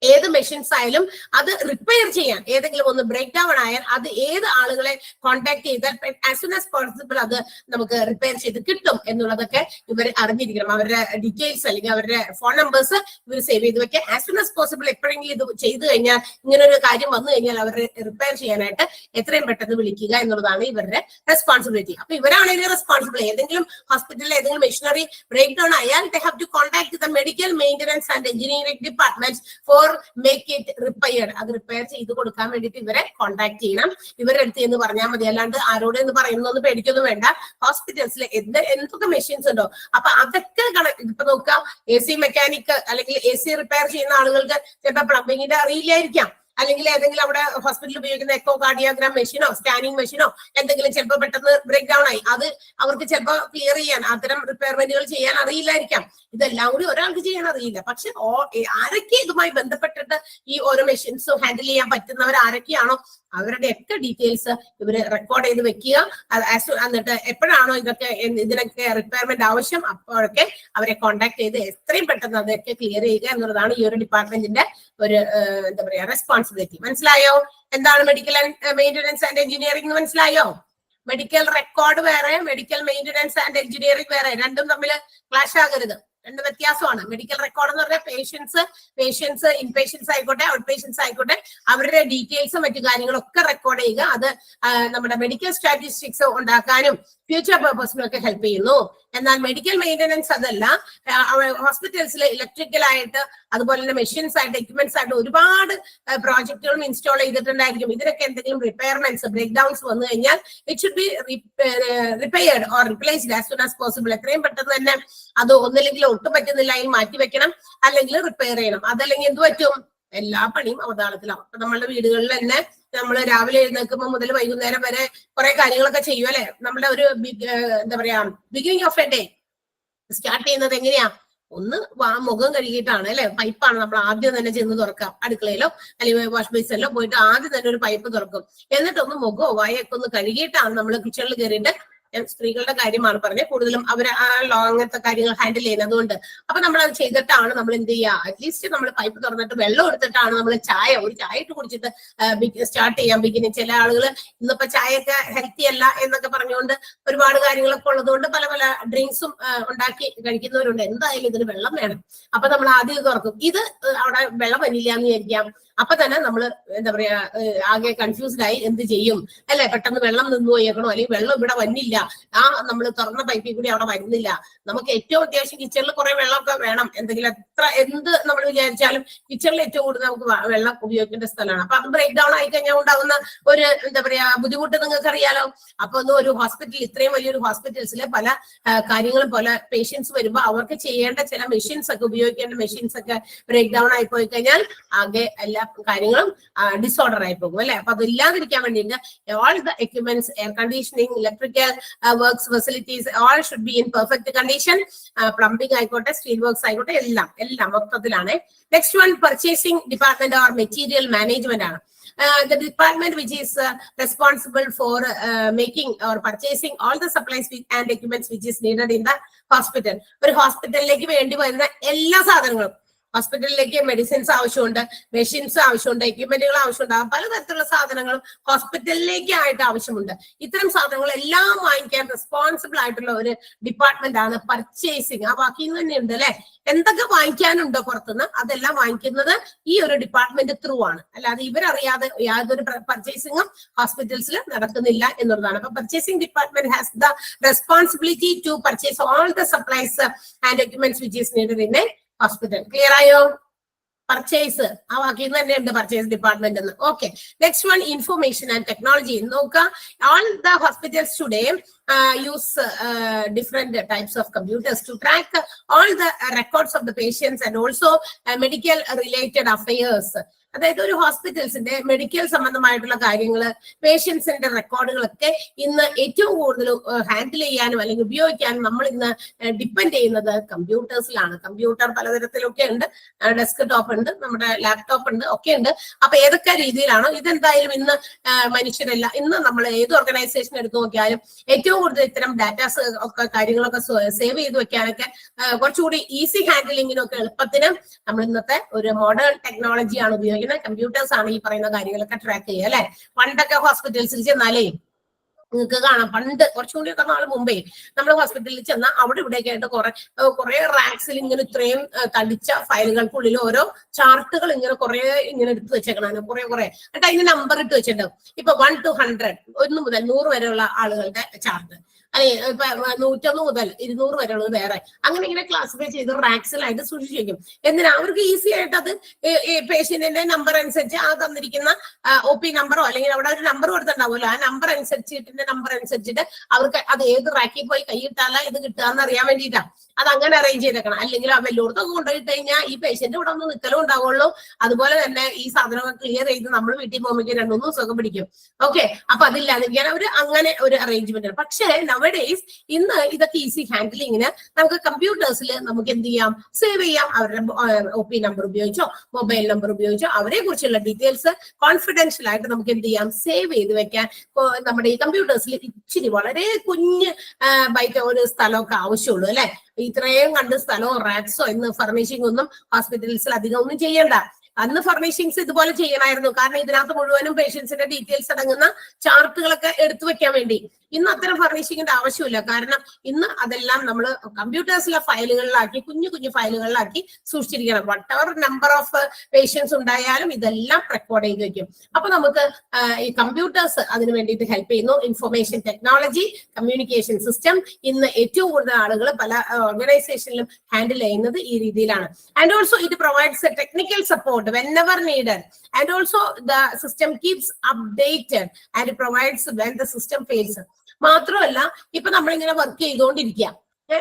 ഏത് മെഷീൻസ് ആയാലും അത് റിപ്പയർ ചെയ്യാൻ ഏതെങ്കിലും ഒന്ന് ബ്രേക്ക് ഡൗൺ ആയാൽ അത് ഏത് ആളുകളെ കോൺടാക്ട് ചെയ്താൽ ആസ് സൂൺ ആസ് പോസിബിൾ അത് നമുക്ക് റിപ്പയർ ചെയ്ത് കിട്ടും എന്നുള്ളതൊക്കെ ഇവർ അറിഞ്ഞിരിക്കണം. അവരുടെ ഡീറ്റെയിൽസ് അല്ലെങ്കിൽ അവരുടെ ഫോൺ നമ്പേഴ്സ് ഇവർ സേവ് ചെയ്ത് വെക്കുക. ആസ് സൂൺ ആസ് പോസിബിൾ എപ്പോഴെങ്കിലും ഇത് ചെയ്തു കഴിഞ്ഞാൽ, ഇങ്ങനെ ഒരു കാര്യം വന്നു കഴിഞ്ഞാൽ അവരെ റിപ്പയർ ചെയ്യാനായിട്ട് എത്രയും പെട്ടെന്ന് വിളിക്കുക എന്നുള്ളതാണ് ഇവരുടെ റെസ്പോൺസിബിലിറ്റി. അപ്പൊ ഇവരാണ് ഇതിന് റെസ്പോൺസിബിൾ. ഏതെങ്കിലും ഹോസ്പിറ്റലിൽ ഏതെങ്കിലും മെഷീനറി ബ്രേക്ക് ഡൗൺ ആയാൽ they have to contact the medical maintenance and engineering departments for make it repaired. അത് റിപ്പയർ ചെയ്ത് കൊടുക്കാൻ വേണ്ടിയിട്ട് ഇവരെ കോൺടാക്ട് ചെയ്യണം. ഇവരുടെ അടുത്ത് എന്ന് പറഞ്ഞാൽ മതി, അല്ലാണ്ട് ആരോട് എന്ന് പറയുന്നൊന്നും പേടിക്കൊന്നും വേണ്ട. ഹോസ്പിറ്റൽസിൽ എന്തൊക്കെ മെഷീൻസ് ഉണ്ടോ അപ്പൊ അതൊക്കെ ഇപ്പൊ നോക്കാം. AC മെക്കാനിക് അല്ലെങ്കിൽ AC റിപ്പയർ ചെയ്യുന്ന ആളുകൾക്ക് ചിലപ്പോൾ പ്ലംബിങ്ങിന്റെ അറിയില്ലായിരിക്കാം, അല്ലെങ്കിൽ ഏതെങ്കിലും അവിടെ ഹോസ്പിറ്റലിൽ ഉപയോഗിക്കുന്ന എക്കോ കാർഡിയോഗ്രാം മെഷീനോ സ്കാനിങ് മെഷീനോ എന്തെങ്കിലും ചിലപ്പോൾ പെട്ടെന്ന് ബ്രേക്ക് ഡൗൺ ആയി, അത് അവർക്ക് ചിലപ്പോൾ ക്ലിയർ ചെയ്യാൻ, അത്തരം റിപ്പയർമെന്റുകൾ ചെയ്യാൻ അറിയില്ലായിരിക്കാം. ഇതെല്ലാം കൂടി ഒരാൾക്ക് ചെയ്യാൻ അറിയില്ല. പക്ഷെ ആരൊക്കെ ഇതുമായി ബന്ധപ്പെട്ടിട്ട് ഈ ഓരോ മെഷീൻസും ഹാൻഡിൽ ചെയ്യാൻ പറ്റുന്നവർ ആരൊക്കെയാണോ അവരുടെ ഒക്കെ ഡീറ്റെയിൽസ് ഇവര് റെക്കോർഡ് ചെയ്ത് വെക്കുക. എന്നിട്ട് എപ്പോഴാണോ ഇതിനൊക്കെ റിക്വയർമെന്റ് ആവശ്യം അപ്പോഴൊക്കെ അവരെ കോൺടാക്ട് ചെയ്ത് എത്രയും പെട്ടെന്ന് അതൊക്കെ ക്ലിയർ ചെയ്യുക എന്നുള്ളതാണ് ഈ ഒരു ഡിപ്പാർട്ട്മെന്റിന്റെ ഒരു എന്താ പറയാ റെസ്പോൺസിബിലിറ്റി. മനസ്സിലായോ? എന്താണ് മെഡിക്കൽ മെയിന്റനൻസ് ആൻഡ് എഞ്ചിനീയറിംഗ് എന്ന് മനസ്സിലായോ? മെഡിക്കൽ റെക്കോർഡ് വേറെ, മെഡിക്കൽ മെയിന്റനൻസ് ആൻഡ് എഞ്ചിനീയറിംഗ് വേറെ. രണ്ടും തമ്മിൽ ക്ലാഷ് ആകരുത്. രണ്ട് വ്യത്യാസമാണ്. മെഡിക്കൽ റെക്കോർഡ് എന്ന് പറഞ്ഞാൽ പേഷ്യൻസ് ഇൻപേഷ്യൻസ് ആയിക്കോട്ടെ ഔട്ട് പേഷ്യൻസ് ആയിക്കോട്ടെ അവരുടെ ഡീറ്റെയിൽസും മറ്റു കാര്യങ്ങളൊക്കെ റെക്കോർഡ് ചെയ്യുക. അത് നമ്മുടെ മെഡിക്കൽ സ്റ്റാറ്റിസ്റ്റിക്സ് ഉണ്ടാക്കാനും ഫ്യൂച്ചർ പർപ്പസിനും ഒക്കെ ഹെൽപ്പ് ചെയ്യുന്നു. എന്നാൽ മെഡിക്കൽ മെയിന്റനൻസ് അതല്ല. ഹോസ്പിറ്റൽസിൽ ഇലക്ട്രിക്കൽ ആയിട്ട് അതുപോലെ തന്നെ മെഷീൻസ് ആയിട്ട് എക്യുപ്മെന്റ്സ് ആയിട്ട് ഒരുപാട് പ്രോജക്റ്റുകളും ഇൻസ്റ്റാൾ ചെയ്തിട്ടുണ്ടായിരിക്കും. ഇതിനൊക്കെ എന്തെങ്കിലും റിപ്പയർമെന്റ്സ് ബ്രേക്ക് ഡൗൺസ് വന്നു കഴിഞ്ഞാൽ it should be repaired or replaced as soon as possible. എത്രയും പെട്ടെന്ന് തന്നെ അത് ഒന്നില്ലെങ്കിൽ ഒട്ടും പറ്റുന്നില്ല അതിൽ മാറ്റി വെക്കണം, അല്ലെങ്കിൽ റിപ്പയർ ചെയ്യണം. അതല്ലെങ്കിൽ എന്ത് പറ്റും? എല്ലാ പണിയും അവതാളത്തിലാവും. അപ്പൊ നമ്മളുടെ വീടുകളിൽ തന്നെ നമ്മൾ രാവിലെ എഴുന്നേൽക്കുമ്പോൾ മുതൽ വൈകുന്നേരം വരെ കുറെ കാര്യങ്ങളൊക്കെ ചെയ്യും അല്ലെ. നമ്മുടെ ഒരു എന്താ പറയാ beginning of A day start ചെയ്യുന്നത് എങ്ങനെയാ? ഒന്ന് മുഖം കഴുകിയിട്ടാണ് അല്ലെ. പൈപ്പാണ് നമ്മൾ ആദ്യം തന്നെ ചെന്ന് തുറക്കാം. അടുക്കളയിലോ അല്ലെങ്കിൽ വാഷ് ബേസിനിലോ പോയിട്ട് ആദ്യം തന്നെ ഒരു പൈപ്പ് തുറക്കും. എന്നിട്ടൊന്ന് മുഖമോ വായൊക്കെ ഒന്ന് കഴുകിയിട്ടാണ് നമ്മൾ കിച്ചണിൽ കയറിയിട്ട്, സ്ത്രീകളുടെ കാര്യമാണ് പറഞ്ഞത്, കൂടുതലും അവർ അങ്ങനത്തെ കാര്യങ്ങൾ ഹാൻഡിൽ ചെയ്യുന്നത്. അതുകൊണ്ട് അപ്പൊ നമ്മൾ അത് ചെയ്തിട്ടാണ് നമ്മൾ എന്ത് ചെയ്യുക, അറ്റ്ലീസ്റ്റ് നമ്മൾ പൈപ്പ് തുറന്നിട്ട് വെള്ളം എടുത്തിട്ടാണ് നമ്മൾ ഒരു ചായ ഇട്ട് കുടിച്ചിട്ട് സ്റ്റാർട്ട് ചെയ്യാൻ ബിഗിനിങ്. ചില ആളുകൾ ഇന്നിപ്പോ ചായയൊക്കെ ഹെൽത്തി അല്ല എന്നൊക്കെ പറഞ്ഞുകൊണ്ട് ഒരുപാട് കാര്യങ്ങളൊക്കെ ഉള്ളതുകൊണ്ട് പല പല ഡ്രിങ്ക്സും ഉണ്ടാക്കി കഴിക്കുന്നവരുണ്ട്. എന്തായാലും ഇതിന് വെള്ളം വേണം. അപ്പൊ നമ്മൾ ആദ്യം തുറക്കും. ഇത് അവിടെ വെള്ളം വന്നില്ല എന്ന് വിചാരിക്കാം. അപ്പൊ തന്നെ നമ്മൾ എന്താ പറയാ ആകെ കൺഫ്യൂസ്ഡ് ആയി എന്ത് ചെയ്യും അല്ലെ. പെട്ടെന്ന് വെള്ളം നിന്ന് പോയേക്കണോ, അല്ലെങ്കിൽ വെള്ളം ഇവിടെ വന്നില്ല, നമ്മൾ തുറന്ന പൈപ്പിൽ കൂടി അവിടെ വരുന്നില്ല. നമുക്ക് ഏറ്റവും അത്യാവശ്യം കിച്ചണിൽ കുറെ വെള്ളമൊക്കെ വേണം. എന്ത് നമ്മൾ വിചാരിച്ചാലും കിച്ചണിൽ ഏറ്റവും കൂടുതൽ നമുക്ക് വെള്ളം ഉപയോഗിക്കേണ്ട സ്ഥലമാണ്. അപ്പൊ അത് ബ്രേക്ക് ഡൗൺ ആയി കഴിഞ്ഞാൽ ഉണ്ടാകുന്ന ഒരു എന്താ പറയാ ബുദ്ധിമുട്ട് നിങ്ങൾക്ക് അറിയാലോ. അപ്പൊ ഒന്ന് ഒരു ഹോസ്പിറ്റൽ, ഇത്രയും വലിയൊരു ഹോസ്പിറ്റൽസിലെ പല കാര്യങ്ങളും പല പേഷ്യൻസ് വരുമ്പോൾ അവർക്ക് ചെയ്യേണ്ട ചില മെഷീൻസ് ഒക്കെ ഉപയോഗിക്കേണ്ട മെഷീൻസ് ഒക്കെ ബ്രേക്ക് ഡൗൺ ആയി പോയി കഴിഞ്ഞാൽ ആകെ എല്ലാ കാര്യങ്ങളും ഡിസോർഡർ ആയി പോകും അല്ലെ. അപ്പൊ അതില്ലാതിരിക്കാൻ വേണ്ടിയിട്ട് all the equipments, air conditioning, electrical works facilities all should be in perfect condition. Plumbing ആയിക്കോട്ടെ സ്റ്റീൽ വർക്ക്സ് ആയിക്കോട്ടെ എല്ലാം മൊത്തത്തിലാണ്. Next one purchasing department or material management ആണ്. The department which is responsible for making or purchasing all the supplies and equipments which is needed in the hospital. ഒരു ഹോസ്പിറ്റലിലേക്ക് വേണ്ടി വരുന്ന എല്ലാ സാധനങ്ങളും ഹോസ്പിറ്റലിലേക്ക് മെഡിസിൻസ് ആവശ്യമുണ്ട്, മെഷീൻസ് ആവശ്യമുണ്ട്, എക്യുപ്മെന്റുകൾ ആവശ്യമുണ്ട്, പലതരത്തിലുള്ള സാധനങ്ങളും ഹോസ്പിറ്റലിലേക്ക് ആയിട്ട് ആവശ്യമുണ്ട്. ഇത്തരം സാധനങ്ങൾ എല്ലാം വാങ്ങിക്കാൻ റെസ്പോൺസിബിൾ ആയിട്ടുള്ള ഒരു ഡിപ്പാർട്ട്മെന്റ് ആണ് പർച്ചേസിങ്. ആ വാക്കിൽ തന്നെ ഉണ്ട് അല്ലെ, എന്തൊക്കെ വാങ്ങിക്കാനുണ്ടോ പുറത്തുനിന്ന് അതെല്ലാം വാങ്ങിക്കുന്നത് ഈ ഒരു ഡിപ്പാർട്ട്മെന്റ് ത്രൂ ആണ്. അല്ലാതെ ഇവരറിയാതെ യാതൊരു പർച്ചേസിങ്ങും ഹോസ്പിറ്റൽസിൽ നടക്കുന്നില്ല എന്നുള്ളതാണ്. അപ്പൊ purchasing department has the responsibility to purchase all the supplies and equipments which is needed in a hospital. Clear ആയോ? പർച്ചേസ് ആ വാക്കിൽ തന്നെ ഉണ്ട് പർച്ചേസ് ഡിപ്പാർട്ട്മെന്റ് എന്ന്. Okay, next one information and technology. നോക്കാം, all the hospitals today use different types of computers to track all the records of the patients and also medical related affairs. അതായത് ഒരു ഹോസ്പിറ്റൽസിന്റെ medical സംബന്ധമായിട്ടുള്ള കാര്യങ്ങള്, പേഷ്യൻസിന്റെ റെക്കോർഡുകളൊക്കെ ഇന്ന് ഏറ്റവും കൂടുതൽ handle ചെയ്യാനും അല്ലെങ്കിൽ ഉപയോഗിക്കാനും നമ്മൾ ഇന്ന് ഡിപ്പെൻഡ് ചെയ്യുന്നത് കമ്പ്യൂട്ടേഴ്സിലാണ്. കമ്പ്യൂട്ടർ പലതരത്തിലൊക്കെ ഉണ്ട്, ഡെസ്ക് ടോപ്പ് ഉണ്ട്, നമ്മുടെ ലാപ്ടോപ്പ് ഉണ്ട്, ഒക്കെ ഉണ്ട്. അപ്പൊ ഏതൊക്കെ രീതിയിലാണോ ഇതെന്തായാലും ഇന്ന് മനുഷ്യരല്ല, ഇന്ന് നമ്മൾ ഏത് ഓർഗനൈസേഷൻ എടുത്തു നോക്കിയാലും ഏറ്റവും കൂടുതൽ ഇത്തരം ഡാറ്റാസ് ഒക്കെ കാര്യങ്ങളൊക്കെ സേവ് ചെയ്ത് വെക്കാനൊക്കെ കുറച്ചുകൂടി ഈസി ഹാൻഡിലിങ്ങിനൊക്കെ എളുപ്പത്തിന് നമ്മൾ ഇന്നത്തെ ഒരു മോഡേൺ ടെക്നോളജിയാണ് ഉപയോഗിക്കുന്നത്. കമ്പ്യൂട്ടേഴ്സ് ആണ് ഈ പറയുന്ന കാര്യങ്ങളൊക്കെ ട്രാക്ക് ചെയ്യുക അല്ലെ. പണ്ടൊക്കെ ഹോസ്പിറ്റൽസിൽ ചെന്നാലേ നിങ്ങൾക്ക് കാണാം, പണ്ട് കുറച്ചുകൂടി ഒക്കെ നാൾ മുമ്പേ നമ്മൾ ഹോസ്പിറ്റലിൽ ചെന്നാൽ അവിടെ ഇവിടെയൊക്കെ ആയിട്ട് കുറെ റാക്സിൽ ഇങ്ങനെ ഇത്രയും തടിച്ച ഫയലുകൾക്കുള്ളിൽ ഓരോ ചാർട്ടുകൾ ഇങ്ങനെ കുറെ ഇങ്ങനെ എടുത്ത് വെച്ചേക്കണം, കുറെ എന്നിട്ട് അതിന് നമ്പർ ഇട്ട് വെച്ചിട്ടുണ്ടാവും. ഇപ്പൊ 1 to 100, 1 മുതൽ 100 വരെയുള്ള ആളുകളുടെ ചാർട്ട്, അല്ലെ ഇപ്പൊ 101 മുതൽ 200 വരെയുള്ളത് വേറെ, അങ്ങനെ ഇങ്ങനെ ക്ലാസിഫൈ ചെയ്ത് റാക്സിലായിട്ട് സൂക്ഷിച്ചു വെക്കും. എന്തിനാ? അവർക്ക് ഈസി ആയിട്ട് അത് പേഷ്യന്റിന്റെ നമ്പർ അനുസരിച്ച് ആ തന്നിരിക്കുന്ന OP നമ്പറോ അല്ലെങ്കിൽ അവിടെ ഒരു നമ്പർ കൊടുത്തിട്ടുണ്ടാവുമല്ലോ, ആ നമ്പർ അനുസരിച്ചിട്ട് നമ്പർ അനുസരിച്ചിട്ട് അവർക്ക് അത് ഏത് റാക്കിൽ പോയി കൈയിട്ടാലാ ഇത് കിട്ടുകയെന്ന് അറിയാൻ വേണ്ടിയിട്ടാ അത് അങ്ങനെ അറേഞ്ച് ചെയ്തേക്കണം. അല്ലെങ്കിൽ വെല്ലോടത്തൊക്കെ കൊണ്ടുപോയിട്ട് കഴിഞ്ഞാൽ ഈ പേഷ്യന്റ് ഇവിടെ ഒന്ന് നിൽക്കലും ഉണ്ടാവുള്ളൂ. അതുപോലെ തന്നെ ഈ സാധനങ്ങൾ ക്ലിയർ ചെയ്ത് നമ്മൾ വീട്ടിൽ പോകുമ്പോൾ 2-3 ദിവസമൊക്കെ പിടിക്കും. ഓക്കെ, അപ്പൊ അതില്ലാതിരിക്കാൻ അവർ അങ്ങനെ ഒരു അറേഞ്ച്മെന്റ് ആണ്. പക്ഷേ നവഡേയ്സ് ഇന്ന് ഇതൊക്കെ ഈസി ഹാൻഡിലിങ്ങിന് നമുക്ക് കമ്പ്യൂട്ടേഴ്സിൽ നമുക്ക് എന്ത് ചെയ്യാം, സേവ് ചെയ്യാം. അവരുടെ OP നമ്പർ ഉപയോഗിച്ചോ മൊബൈൽ നമ്പർ ഉപയോഗിച്ചോ അവരെ കുറിച്ചുള്ള ഡീറ്റെയിൽസ് കോൺഫിഡൻഷ്യൽ ആയിട്ട് നമുക്ക് എന്ത് ചെയ്യാം, സേവ് ചെയ്ത് വെക്കാൻ നമ്മുടെ ഈ കമ്പ്യൂട്ടേഴ്സിൽ ഇച്ചിരി വളരെ കുഞ്ഞ് ബൈറ്റ് ഒരു സ്ഥലമൊക്കെ ആവശ്യമുള്ളൂ അല്ലെ. ഇത്രയും കണ്ട് സ്ഥലമോ റാക്സോ ഇന്ന് ഫർണിഷിംഗ് ഒന്നും ഹോസ്പിറ്റൽസിൽ അധികം ഒന്നും ചെയ്യണ്ട. അന്ന് ഫർണിഷിങ്സ് ഇതുപോലെ ചെയ്യണമായിരുന്നു, കാരണം ഇതിനകത്ത് മുഴുവനും പേഷ്യൻസിന്റെ ഡീറ്റെയിൽസ് അടങ്ങുന്ന ചാർട്ടുകളൊക്കെ എടുത്തു വെക്കാൻ വേണ്ടി. ഇന്ന് അത്തരം ഫർണിഷിങ്ങിന്റെ ആവശ്യമില്ല, കാരണം ഇന്ന് അതെല്ലാം നമ്മൾ കമ്പ്യൂട്ടേഴ്സിലെ ഫയലുകളിലാക്കി കുഞ്ഞു ഫയലുകളിലാക്കി സൂക്ഷിച്ചിരിക്കണം. വട്ടെവർ നമ്പർ ഓഫ് പേഷ്യൻസ് ഉണ്ടായാലും ഇതെല്ലാം റെക്കോർഡ് ചെയ്ത് വെക്കും. അപ്പൊ നമുക്ക് ഈ കമ്പ്യൂട്ടേഴ്സ് അതിന് വേണ്ടിയിട്ട് ഹെൽപ്പ് ചെയ്യുന്നു. ഇൻഫർമേഷൻ ടെക്നോളജി, കമ്മ്യൂണിക്കേഷൻ സിസ്റ്റം ഇന്ന് ഏറ്റവും കൂടുതൽ ആളുകൾ പല ഓർഗനൈസേഷനിലും ഹാൻഡിൽ ചെയ്യുന്നത് ഈ രീതിയിലാണ്. And also it provides technical support whenever needed, and also the system keeps updated and provides when the system fails. മാത്രമല്ല ഇപ്പൊ നമ്മളിങ്ങനെ വർക്ക് ചെയ്തുകൊണ്ടിരിക്കുക,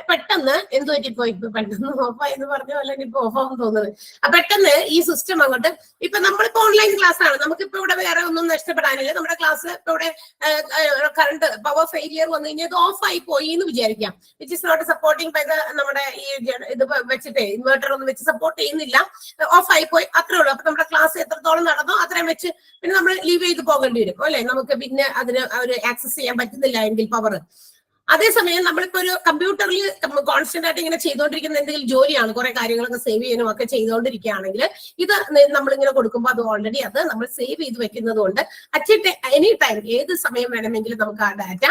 പെട്ടെന്ന് എന്ത് പറ്റിപ്പോയി, പെട്ടെന്ന് ഓഫായി എന്ന് പറഞ്ഞ പോലെ ഇപ്പൊ ഓഫാന്ന് തോന്നുന്നത്. പെട്ടെന്ന് ഈ സിസ്റ്റം അങ്ങോട്ട് ഇപ്പൊ നമ്മളിപ്പോ ഓൺലൈൻ ക്ലാസ് ആണ്, നമുക്കിപ്പോ ഇവിടെ വേറെ ഒന്നും നഷ്ടപ്പെടാനില്ല. നമ്മുടെ ക്ലാസ് ഇപ്പൊ ഇവിടെ കറണ്ട് പവർ ഫെയിലിയർ വന്നു കഴിഞ്ഞാൽ ഇത് ഓഫ് ആയി പോയി എന്ന് വിചാരിക്കാം. Which is not supporting by the നമ്മുടെ ഈ ഇത് വെച്ചിട്ട് ഇൻവേർട്ടർ ഒന്നും വെച്ച് സപ്പോർട്ട് ചെയ്യുന്നില്ല, ഓഫ് ആയി പോയി, അത്രേ ഉള്ളൂ. അപ്പൊ നമ്മുടെ ക്ലാസ് എത്രത്തോളം നടന്നോ അത്രയും വെച്ച് പിന്നെ നമ്മൾ ലീവ് ചെയ്ത് പോകേണ്ടി വരും അല്ലെ. നമുക്ക് പിന്നെ അതിന് ഒരു ആക്സസ് ചെയ്യാൻ പറ്റുന്നില്ല എങ്കിൽ പവർ. അതേസമയം നമ്മളിപ്പോ ഒരു കമ്പ്യൂട്ടറിൽ കോൺസ്റ്റന്റ് ആയിട്ട് ഇങ്ങനെ ചെയ്തുകൊണ്ടിരിക്കുന്ന എന്തെങ്കിലും ജോലിയാണ്, കുറെ കാര്യങ്ങളൊക്കെ സേവ് ചെയ്യാനും ഒക്കെ ചെയ്തുകൊണ്ടിരിക്കുകയാണെങ്കിൽ ഇത് നമ്മളിങ്ങനെ കൊടുക്കുമ്പോൾ അത് ഓൾറെഡി അത് നമ്മൾ സേവ് ചെയ്ത് വെക്കുന്നത് കൊണ്ട് അറ്റ് എനി ടൈം ഏത് സമയം വേണമെങ്കിലും നമുക്ക് ആ ഡാറ്റ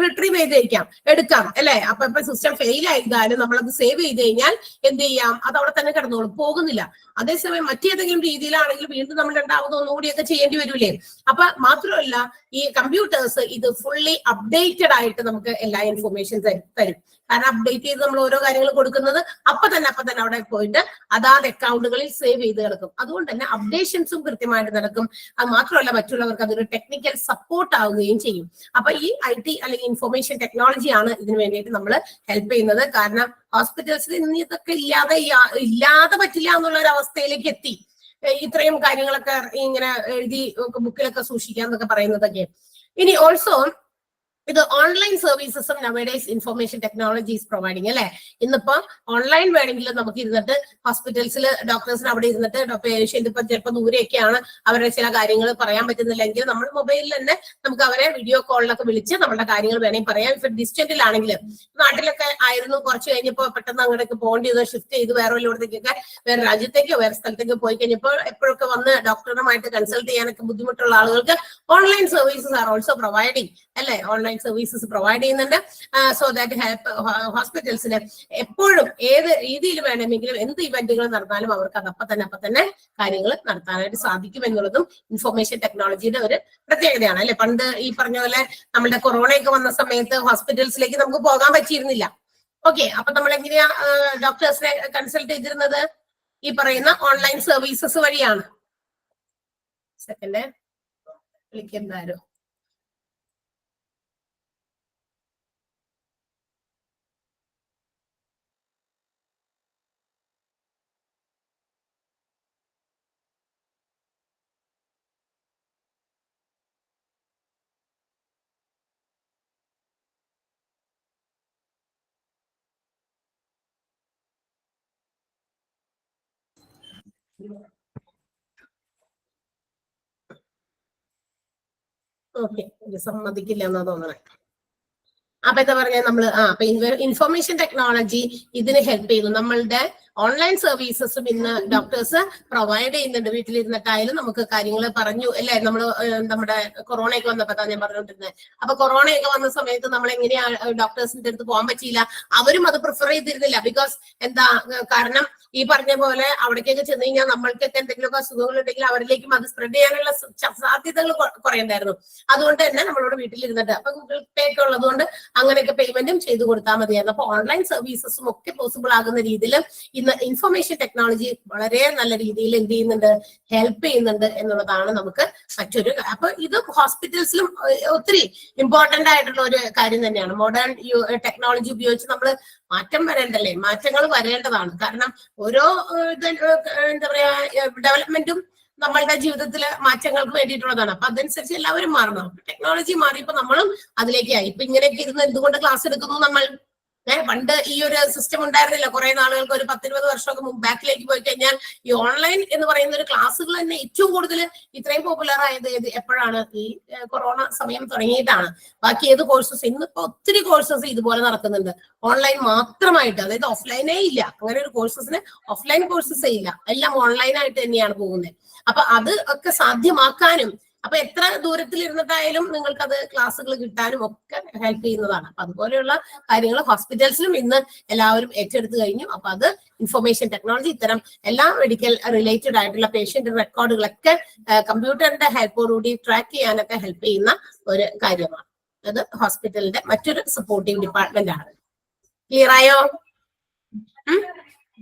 റിട്രീവ് ചെയ്തേക്കാം, എടുക്കാം അല്ലെ. അപ്പൊ ഇപ്പൊ സിസ്റ്റം ഫെയിൽ ആയിരുന്നാലും നമ്മളത് സേവ് ചെയ്ത് കഴിഞ്ഞാൽ എന്ത് ചെയ്യാം, അത് അവിടെ തന്നെ കിടന്നോളും, പോകുന്നില്ല. അതേസമയം മറ്റേതെങ്കിലും രീതിയിലാണെങ്കിൽ വീണ്ടും നമ്മൾ രണ്ടാമത് ഒന്നുകൂടിയൊക്കെ ചെയ്യേണ്ടി വരൂലേ. അപ്പൊ മാത്രമല്ല ഈ കമ്പ്യൂട്ടേഴ്സ് ഇത് ഫുള്ളി അപ്ഡേറ്റഡ് ആയിട്ട് നമുക്ക് എല്ലാ ഇൻഫർമേഷൻ തരും. കാരണം അപ്ഡേറ്റ് ചെയ്ത് നമ്മൾ ഓരോ കാര്യങ്ങൾ കൊടുക്കുന്നത് അപ്പൊ തന്നെ അവിടെ പോയിട്ട് അതാത് അക്കൗണ്ടുകളിൽ സേവ് ചെയ്ത് കിടക്കും. അതുകൊണ്ട് തന്നെ അപ്ഡേഷൻസും കൃത്യമായിട്ട് നടക്കും. അത് മാത്രമല്ല മറ്റുള്ളവർക്ക് അതൊരു ടെക്നിക്കൽ സപ്പോർട്ട് ആവുകയും ചെയ്യും. അപ്പൊ ഈ IT അല്ലെങ്കിൽ ഇൻഫർമേഷൻ ടെക്നോളജിയാണ് ഇതിനു വേണ്ടിയിട്ട് നമ്മൾ ഹെൽപ്പ് ചെയ്യുന്നത്. കാരണം ഹോസ്പിറ്റൽസിൽ ഇന്ന് ഇതൊക്കെ ഇല്ലാതെ പറ്റില്ല എന്നുള്ള ഒരു അവസ്ഥയിലേക്ക് എത്തി. ഇത്രയും കാര്യങ്ങളൊക്കെ ഇങ്ങനെ എഴുതി ബുക്കിലൊക്കെ സൂക്ഷിക്കുക എന്നൊക്കെ പറയുന്നതൊക്കെ. ഇനി ഓൾസോ ഇത് ഓൺലൈൻ സർവീസസും nowadays information technology is providing അല്ലെ. ഇന്നിപ്പോ ഓൺലൈൻ വേണമെങ്കിൽ നമുക്ക് ഇരുന്നിട്ട് ഹോസ്പിറ്റൽസിൽ ഡോക്ടേഴ്സിന് അവിടെ ഇരുന്നിട്ട് പേഷ്യന്റ് ഇപ്പൊ ചിലപ്പോൾ ദൂരെയൊക്കെയാണ്, അവരുടെ ചില കാര്യങ്ങൾ പറയാൻ പറ്റുന്നില്ലെങ്കിൽ നമ്മൾ മൊബൈലിൽ തന്നെ നമുക്ക് അവരെ വീഡിയോ കോളിലൊക്കെ വിളിച്ച് നമ്മുടെ കാര്യങ്ങൾ വേണമെങ്കിൽ പറയാം. ഇപ്പൊ ഡിസ്റ്റന്റിലാണെങ്കിൽ നാട്ടിലൊക്കെ ആയിരുന്നു, കുറച്ച് കഴിഞ്ഞപ്പോൾ പെട്ടെന്ന് അങ്ങോട്ടേക്ക് പോകേണ്ടി ചെയ്ത് ഷിഫ്റ്റ് ചെയ്ത് വേറെ വല്ലയിടത്തേക്കൊക്കെ വേറെ രാജ്യത്തേക്കോ വേറെ സ്ഥലത്തേക്കോ പോയി കഴിഞ്ഞപ്പോൾ എപ്പോഴൊക്കെ വന്ന് ഡോക്ടറുമായിട്ട് കൺസൾട്ട് ചെയ്യാനൊക്കെ ബുദ്ധിമുട്ടുള്ള ആളുകൾക്ക് online services are also providing അല്ലെ. ഓൺലൈൻ സർവീസസ് പ്രൊവൈഡ് ചെയ്യുന്നുണ്ട്. സോ ദാറ്റ് ഹെൽപ്പ് ഹോസ്പിറ്റൽസിന് എപ്പോഴും ഏത് രീതിയിൽ വേണമെങ്കിലും എന്ത് ഇവന്റുകൾ നടത്താനും അവർക്ക് അത് അപ്പൊ തന്നെ കാര്യങ്ങൾ നടത്താനായിട്ട് സാധിക്കും എന്നുള്ളതും ഇൻഫർമേഷൻ ടെക്നോളജിയുടെ ഒരു പ്രത്യേകതയാണ് അല്ലെ. പണ്ട് ഈ പറഞ്ഞ പോലെ നമ്മുടെ കൊറോണയൊക്കെ വന്ന സമയത്ത് ഹോസ്പിറ്റൽസിലേക്ക് നമുക്ക് പോകാൻ പറ്റിയിരുന്നില്ല. ഓക്കെ, അപ്പൊ നമ്മൾ എങ്ങനെയാ ഡോക്ടേഴ്സിനെ കൺസൾട്ട് ചെയ്തിരുന്നത്? ഈ പറയുന്ന ഓൺലൈൻ സർവീസസ് വഴിയാണ്. സെക്കൻഡ് വിളിക്കെന്തായാലും ഓക്കെ, സമ്മതിക്കില്ല എന്നാ തോന്നണേ. അപ്പൊ എന്താ പറഞ്ഞ നമ്മള് അപ്പൊ ഇൻഫർമേഷൻ ടെക്നോളജി ഇതിന് ഹെൽപ്പ് ചെയ്യുന്നു. നമ്മളുടെ ഓൺലൈൻ സർവീസസും ഇന്ന് ഡോക്ടേഴ്സ് പ്രൊവൈഡ് ചെയ്യുന്നുണ്ട്. വീട്ടിലിരുന്നിട്ടായാലും നമുക്ക് കാര്യങ്ങൾ പറഞ്ഞു അല്ലെ. നമ്മള് നമ്മുടെ കൊറോണയൊക്കെ വന്നപ്പോ ഞാൻ പറഞ്ഞുകൊണ്ടിരുന്നത്. അപ്പൊ കൊറോണയൊക്കെ വന്ന സമയത്ത് നമ്മൾ എങ്ങനെയാ ഡോക്ടേഴ്സിന്റെ അടുത്ത് പോകാൻ പറ്റിയില്ല. അവരും അത് പ്രിഫർ ചെയ്തിരുന്നില്ല. ബിക്കോസ് എന്താ കാരണം, ഈ പറഞ്ഞ പോലെ അവിടേക്കൊക്കെ ചെന്ന് കഴിഞ്ഞാൽ നമ്മൾക്കൊക്കെ എന്തെങ്കിലുമൊക്കെ അസുഖങ്ങൾ ഉണ്ടെങ്കിൽ അവരിലേക്കും അത് സ്പ്രെഡ് ചെയ്യാനുള്ള സാധ്യതകൾ കുറെ ഉണ്ടായിരുന്നു. അതുകൊണ്ട് തന്നെ നമ്മളോട് വീട്ടിലിരുന്നിട്ട് അപ്പൊ ഗൂഗിൾ പേ ഒക്കെ ഉള്ളതുകൊണ്ട് അങ്ങനെയൊക്കെ പേയ്മെന്റും ചെയ്തു കൊടുത്താൽ മതിയായിരുന്നു. അപ്പൊ ഓൺലൈൻ സർവീസസും ഒക്കെ പോസിബിൾ ആകുന്ന രീതിയിൽ ഇന്ന് ഇൻഫർമേഷൻ ടെക്നോളജി വളരെ നല്ല രീതിയിൽ എന്ത് ചെയ്യുന്നുണ്ട്, ഹെൽപ്പ് ചെയ്യുന്നുണ്ട് എന്നുള്ളതാണ് നമുക്ക് മറ്റൊരു. അപ്പൊ ഇത് ഹോസ്പിറ്റൽസിലും ഒത്തിരി ഇമ്പോർട്ടന്റ് ആയിട്ടുള്ള ഒരു കാര്യം തന്നെയാണ്. മോഡേൺ ടെക്നോളജി ഉപയോഗിച്ച് നമ്മൾ മാറ്റം വരേണ്ടല്ലേ, മാറ്റങ്ങൾ വരേണ്ടതാണ്. കാരണം ഓരോ എന്താ പറയാ ഡെവലപ്മെന്റും നമ്മളുടെ ജീവിതത്തിലെ മാറ്റങ്ങൾക്ക് വേണ്ടിയിട്ടുള്ളതാണ്. അപ്പൊ അതനുസരിച്ച് എല്ലാവരും മാറണം. ടെക്നോളജി മാറിയപ്പോ നമ്മളും അതിലേക്കായി. ഇപ്പൊ ഇങ്ങനെയൊക്കെ ഇരുന്ന് എന്തുകൊണ്ട് ക്ലാസ് എടുക്കുന്നു നമ്മൾ? പണ്ട് ഈ ഒരു സിസ്റ്റം ഉണ്ടായിരുന്നില്ല. കുറെ നാളുകൾക്ക് ഒരു 10-20 വർഷമൊക്കെ മുമ്പ് ബാക്കിലേക്ക് പോയി കഴിഞ്ഞാൽ ഈ ഓൺലൈൻ എന്ന് പറയുന്ന ഒരു ക്ലാസ്സുകൾ തന്നെ ഏറ്റവും കൂടുതൽ ഇത്രയും പോപ്പുലർ ആയത് എപ്പോഴാണ്? ഈ കൊറോണ സമയം തുടങ്ങിയിട്ടാണ്. ബാക്കി ഏത് കോഴ്സസ് ഇന്നിപ്പോ ഒത്തിരി കോഴ്സസ് ഇതുപോലെ നടക്കുന്നുണ്ട് ഓൺലൈൻ മാത്രമായിട്ട്. അതായത് ഓഫ്ലൈനേ ഇല്ല. അങ്ങനെ ഒരു കോഴ്സസിന് ഓഫ്ലൈൻ കോഴ്സസേ ഇല്ല, എല്ലാം ഓൺലൈനായിട്ട് തന്നെയാണ് പോകുന്നത്. അപ്പൊ അത് ഒക്കെ സാധ്യമാക്കാനും അപ്പൊ എത്ര ദൂരത്തിൽ ഇരുന്നിട്ടായാലും നിങ്ങൾക്ക് അത് ക്ലാസ്സുകൾ കിട്ടാനും ഒക്കെ ഹെൽപ്പ് ചെയ്യുന്നതാണ്. അപ്പൊ അതുപോലെയുള്ള കാര്യങ്ങൾ ഹോസ്പിറ്റൽസിലും ഇന്ന് എല്ലാവരും ഏറ്റെടുത്ത് കഴിഞ്ഞു. അപ്പൊ അത് ഇൻഫർമേഷൻ ടെക്നോളജി ഇത്തരം എല്ലാ മെഡിക്കൽ റിലേറ്റഡ് ആയിട്ടുള്ള പേഷ്യന്റ് റെക്കോർഡുകളൊക്കെ കമ്പ്യൂട്ടറിന്റെ ഹെൽപ്പോടുകൂടി ട്രാക്ക് ചെയ്യാനൊക്കെ ഹെൽപ്പ് ചെയ്യുന്ന ഒരു കാര്യമാണ്. അത് ഹോസ്പിറ്റലിന്റെ മറ്റൊരു സപ്പോർട്ടീവ് ഡിപ്പാർട്ട്മെന്റ് ആണ്. ക്ലിയർ ആയോ?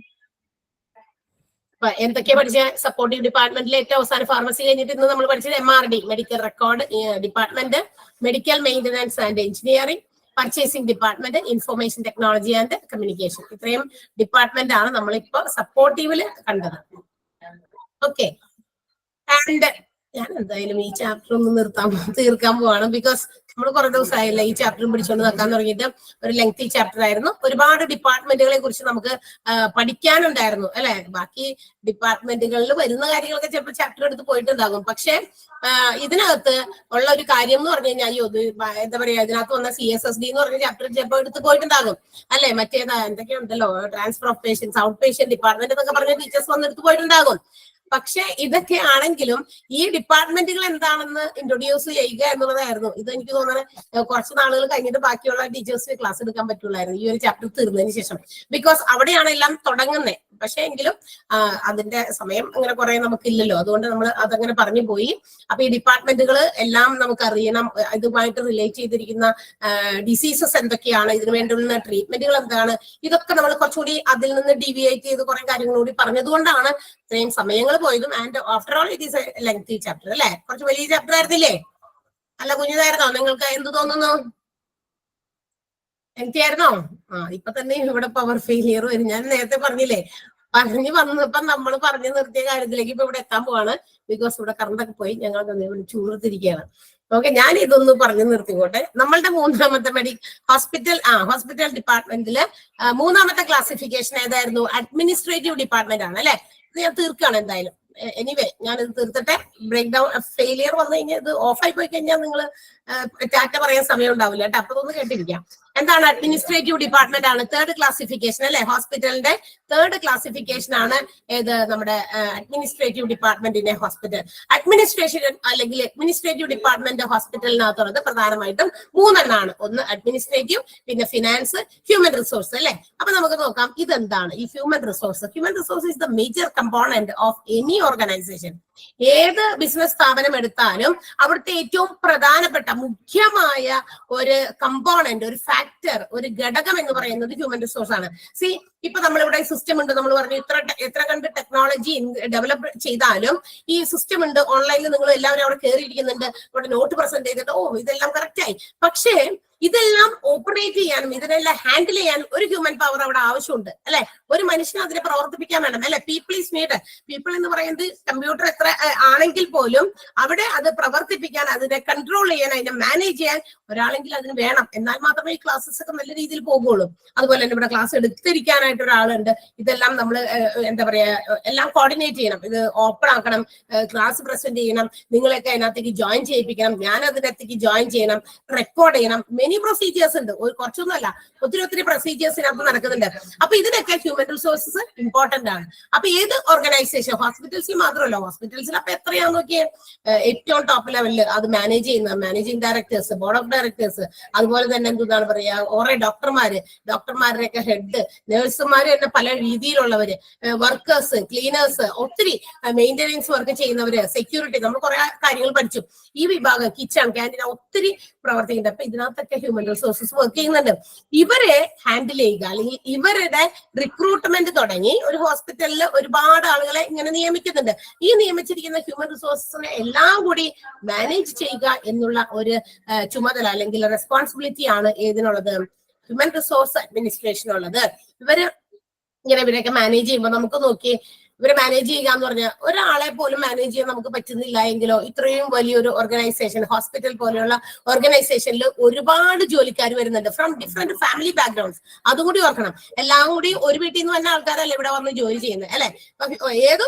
എന്തൊക്കെയാ പഠിച്ച സപ്പോർട്ടീവ് ഡിപ്പാർട്ട്മെന്റിലെ ഏറ്റവും അവസാനം ഫാർമസി കഴിഞ്ഞിട്ട് ഇന്ന് നമ്മൾ പഠിച്ചത് MRD medical record department, medical maintenance and engineering, purchasing department, information technology and communication. ഇത്രയും ഡിപ്പാർട്ട്മെന്റ് ആണ് നമ്മളിപ്പോ സപ്പോർട്ടീവില് കണ്ടത്. ഓക്കെ, ആൻഡ് ഞാൻ എന്തായാലും ഈ ചാപ്റ്റർ ഒന്ന് തീർക്കാൻ പോവാണ്. ബിക്കോസ് നമ്മൾ കുറെ ദിവസമായില്ല ഈ ചാപ്റ്ററും പിടിച്ചുകൊണ്ട് നിൽക്കാൻ തുടങ്ങിയിട്ട്. ഒരു ലെങ്തി ചാപ്റ്റർ ആയിരുന്നു. ഒരുപാട് ഡിപ്പാർട്ട്മെന്റുകളെ കുറിച്ച് നമുക്ക് പഠിക്കാനുണ്ടായിരുന്നു അല്ലെ. ബാക്കി ഡിപ്പാർട്ട്മെന്റുകളിൽ വരുന്ന കാര്യങ്ങളൊക്കെ ചിലപ്പോൾ ചാപ്റ്റർ എടുത്ത് പോയിട്ടുണ്ടാകും. പക്ഷെ ഇതിനകത്ത് ഉള്ള ഒരു കാര്യം എന്ന് പറഞ്ഞു കഴിഞ്ഞാൽ അയ്യോ എന്താ പറയാ, ഇതിനകത്ത് വന്ന CSSD എന്ന് പറഞ്ഞ ചാപ്റ്റർ ചിലപ്പോൾ എടുത്ത് പോയിട്ടുണ്ടാകും അല്ലെ. മറ്റേതാ എന്തൊക്കെയുണ്ടല്ലോ transfer of patients, out patient department എന്നൊക്കെ പറഞ്ഞ ടീച്ചേഴ്സ് വന്ന് എടുത്ത് പോയിട്ടുണ്ടാകും. പക്ഷെ ഇതൊക്കെ ആണെങ്കിലും ഈ ഡിപ്പാർട്ട്മെന്റുകൾ എന്താണെന്ന് ഇൻട്രൊഡ്യൂസ് ചെയ്യുക എന്നുള്ളതായിരുന്നു. ഇത് എനിക്ക് തോന്നുന്നത് കുറച്ച് നാളുകൾ കഴിഞ്ഞിട്ട് ബാക്കിയുള്ള ടീച്ചേഴ്സിന് ക്ലാസ് എടുക്കാൻ പറ്റുള്ളായിരുന്നു ഈ ഒരു ചാപ്റ്റർ തീർന്നതിന് ശേഷം. ബിക്കോസ് അവിടെയാണ് എല്ലാം തുടങ്ങുന്നത്. പക്ഷെ എങ്കിലും അതിന്റെ സമയം അങ്ങനെ കുറെ നമുക്കില്ലല്ലോ, അതുകൊണ്ട് നമ്മൾ അതങ്ങനെ പറഞ്ഞു പോയി. അപ്പൊ ഈ ഡിപ്പാർട്ട്മെന്റുകൾ എല്ലാം നമുക്ക് അറിയണം. ഇതുമായിട്ട് റിലേറ്റ് ചെയ്തിരിക്കുന്ന ഡിസീസസ് എന്തൊക്കെയാണ്, ഇതിനു വേണ്ടിയുള്ള ട്രീറ്റ്മെന്റുകൾ എന്താണ്, ഇതൊക്കെ നമ്മൾ കുറച്ചുകൂടി അതിൽ നിന്ന് ഡീവിയേറ്റ് ചെയ്ത് കുറെ കാര്യങ്ങൾ കൂടി പറഞ്ഞതുകൊണ്ടാണ് ഇത്രയും സമയങ്ങൾ പോയതും. And after all it is A lengthy chapter അല്ലെ. കുറച്ച് വലിയ ചാപ്റ്റർ ആയിരുന്നില്ലേ? അല്ല കുഞ്ഞിതായിരുന്നോ? നിങ്ങൾക്ക് എന്ത് തോന്നുന്നു? ലെങ്തി ആയിരുന്നോ? ഇപ്പൊ തന്നെ ഇവിടെ പവർ ഫെയിലിയർ വരും. ഞാൻ നേരത്തെ പറഞ്ഞില്ലേ, പറഞ്ഞു വന്നപ്പോ നമ്മൾ പറഞ്ഞു നിർത്തിയ കാര്യത്തിലേക്ക് ഇപ്പൊ ഇവിടെ എത്താൻ പോവാണ്. ബിക്കോസ് ഇവിടെ കറണ്ടൊക്കെ പോയി, ഞങ്ങൾ വിളിച്ചു ഊർത്തിരിക്കുകയാണ്. ഓക്കെ, ഞാൻ ഇതൊന്ന് പറഞ്ഞു നിർത്തിക്കോട്ടെ. നമ്മളുടെ മൂന്നാമത്തെ ഹോസ്പിറ്റൽ ഡിപ്പാർട്ട്മെന്റില് മൂന്നാമത്തെ ക്ലാസിഫിക്കേഷൻ ഏതായിരുന്നു? അഡ്മിനിസ്ട്രേറ്റീവ് ഡിപ്പാർട്ട്മെന്റ് ആണ് അല്ലെ. ഇത് ഞാൻ തീർക്കാണ് എന്തായാലും. എനിവേ ഞാനിത് തീർത്തിട്ടെ. ബ്രേക്ക് ഡൗൺ ഫെയിലിയർ വന്നു കഴിഞ്ഞാൽ ഇത് ഓഫായി പോയി കഴിഞ്ഞാൽ നിങ്ങൾ ടാറ്റ പറയാൻ സമയം ഉണ്ടാവില്ല കേട്ടോ. അപ്പൊ ഒന്ന് കേട്ടിരിക്കാം. എന്താണ്? അഡ്മിനിസ്ട്രേറ്റീവ് ഡിപ്പാർട്ട്മെന്റ് ആണ് തേർഡ് ക്ലാസിഫിക്കേഷൻ അല്ലെ. ഹോസ്പിറ്റലിന്റെ തേർഡ് ക്ലാസിഫിക്കേഷൻ ആണ് ഏത്? നമ്മുടെ അഡ്മിനിസ്ട്രേറ്റീവ് ഡിപ്പാർട്ട്മെന്റിന്റെ ഹോസ്പിറ്റൽ അഡ്മിനിസ്ട്രേഷൻ അല്ലെങ്കിൽ അഡ്മിനിസ്ട്രേറ്റീവ് ഡിപ്പാർട്ട്മെന്റ് ഹോസ്പിറ്റലിനകത്തുള്ളത് പ്രധാനമായിട്ടും മൂന്നെണ്ണാണ്. ഒന്ന് അഡ്മിനിസ്ട്രേറ്റീവ്, പിന്നെ ഫിനാൻസ്, ഹ്യൂമൻ റിസോഴ്സ് അല്ലെ. അപ്പൊ നമുക്ക് നോക്കാം ഇതെന്താണ് ഈ human resource. Human resource is the major component of any organisation. ഏത് ബിസിനസ് സ്ഥാപനം എടുത്താലും അവിടുത്തെ ഏറ്റവും പ്രധാനപ്പെട്ട മുഖ്യമായ ഒരു കമ്പോണന്റ്, ഒരു ഫാക്ടർ, ഒരു ഘടകം എന്ന് പറയുന്നത് ഹ്യൂമൻ റിസോഴ്സ് ആണ്. ഇപ്പൊ നമ്മളിവിടെ സിസ്റ്റം ഉണ്ട്, നമ്മൾ പറഞ്ഞു എത്ര കണ്ട് ടെക്നോളജി ഡെവലപ്പ് ചെയ്താലും ഈ സിസ്റ്റം ഉണ്ട്. ഓൺലൈനിൽ നിങ്ങൾ എല്ലാവരും അവിടെ കയറിയിരിക്കുന്നുണ്ട്, ഇവിടെ നോട്ട് പ്രസന്റ് ചെയ്തിട്ട് ഇതെല്ലാം കറക്റ്റ് ആയി. പക്ഷേ ഇതെല്ലാം ഓപ്പറേറ്റ് ചെയ്യാനും ഇതിനെല്ലാം ഹാൻഡിൽ ചെയ്യാനും ഒരു ഹ്യൂമൻ പവർ അവിടെ ആവശ്യമുണ്ട് അല്ലെ. ഒരു മനുഷ്യനെ അതിനെ പ്രവർത്തിപ്പിക്കാൻ വേണം അല്ലെ. People is need. പീപ്പിൾ എന്ന് പറയുന്നത് കമ്പ്യൂട്ടർ എത്ര ആണെങ്കിൽ പോലും അവിടെ അത് പ്രവർത്തിപ്പിക്കാൻ, അതിനെ കൺട്രോൾ ചെയ്യാൻ, അതിനെ മാനേജ് ചെയ്യാൻ ഒരാളെങ്കിൽ അതിന് വേണം. എന്നാൽ മാത്രമേ ഈ ക്ലാസ്സസ് ഒക്കെ നല്ല രീതിയിൽ പോകുള്ളൂ. അതുപോലെ തന്നെ ഇവിടെ ക്ലാസ് എടുത്തിരിക്കാനായിട്ട് ഒരാളുണ്ട്. ഇതെല്ലാം നമ്മൾ എന്താ പറയാ എല്ലാം കോർഡിനേറ്റ് ചെയ്യണം. ഇത് ഓപ്പൺ ആക്കണം, ക്ലാസ് പ്രസന്റ് ചെയ്യണം, നിങ്ങളെയൊക്കെ അതിനകത്തേക്ക് ജോയിൻ ചെയ്യിപ്പിക്കണം, ഞാൻ അതിനകത്തേക്ക് ജോയിൻ ചെയ്യണം, റെക്കോർഡ് ചെയ്യണം. പ്രൊസീജിയേഴ്സ് ഉണ്ട്, ഒത്തിരി പ്രൊസീജിയേഴ്സ് ഇതിനകത്ത് നടക്കുന്നുണ്ട്. അപ്പൊ ഇതിനൊക്കെ ഹ്യൂമൻ റിസോഴ്സസ് ഇമ്പോർട്ടന്റ് ആണ്. അപ്പൊ ഏത് ഓർഗനൈസേഷൻ, ഹോസ്പിറ്റൽസിൽ മാത്രമല്ല, ഹോസ്പിറ്റൽസിൽ അപ്പൊ എത്രയാന്ന് നോക്കിയേ, ഏറ്റവും ടോപ്പ് ലെവലിൽ അത് മാനേജ് ചെയ്യുന്ന managing directors, board of directors, അതുപോലെ തന്നെ എന്താണ് പറയാ ഓരോ ഡോക്ടർമാരുടെയൊക്കെ ഹെഡ്, നേഴ്സുമാര് തന്നെ പല രീതിയിലുള്ളവര്, വർക്കേഴ്സ്, ക്ലീനേഴ്സ്, ഒത്തിരി മെയിൻ്റെനൻസ് വർക്ക് ചെയ്യുന്നവര്, സെക്യൂരിറ്റി, നമ്മൾ കുറെ കാര്യങ്ങൾ പഠിച്ചു. ഈ വിഭാഗം കിച്ചൺ, ക്യാൻറ്റീൻ ഒത്തിരി പ്രവർത്തിക്കുന്നുണ്ട്. അപ്പൊ ഇതിനകത്തൊക്കെ ഹ്യൂമൻ റിസോഴ്സസ് വർക്ക് ചെയ്യുന്നുണ്ട്. ഇവരെ ഹാൻഡിൽ ചെയ്യുക അല്ലെങ്കിൽ ഇവരുടെ റിക്രൂട്ട്മെന്റ് തുടങ്ങി ഒരു ഹോസ്പിറ്റലിൽ ഒരുപാട് ആളുകളെ ഇങ്ങനെ നിയമിക്കുന്നുണ്ട്. ഈ നിയമിച്ചിരിക്കുന്ന ഹ്യൂമൻ റിസോഴ്സസിനെ എല്ലാം കൂടി മാനേജ് ചെയ്യുക എന്നുള്ള ഒരു ചുമതല അല്ലെങ്കിൽ റെസ്പോൺസിബിലിറ്റി ആണ് ഏതിനുള്ളത്? Human resource അഡ്മിനിസ്ട്രേഷനുള്ളത്. ഇവരെയൊക്കെ മാനേജ് ചെയ്യുമ്പോൾ നമുക്ക് നോക്കി ഇവരെ മാനേജ് ചെയ്യുക എന്ന് പറഞ്ഞാൽ ഒരാളെ പോലും മാനേജ് ചെയ്യാൻ നമുക്ക് പറ്റുന്നില്ല എങ്കിലോ, ഇത്രയും വലിയൊരു ഓർഗനൈസേഷൻ, ഹോസ്പിറ്റൽ പോലെയുള്ള ഓർഗനൈസേഷനിൽ ഒരുപാട് ജോലിക്കാർ വരുന്നുണ്ട് ഫ്രം ഡിഫറെന്റ് ഫാമിലി ബാക്ക്ഗ്രൗണ്ട്സ്. അതും കൂടി ഓർക്കണം. എല്ലാം കൂടി ഒരു വീട്ടിൽ നിന്ന് വന്ന ആൾക്കാരല്ല ഇവിടെ വന്ന് ജോലി ചെയ്യുന്നത് അല്ലെ. ഏത്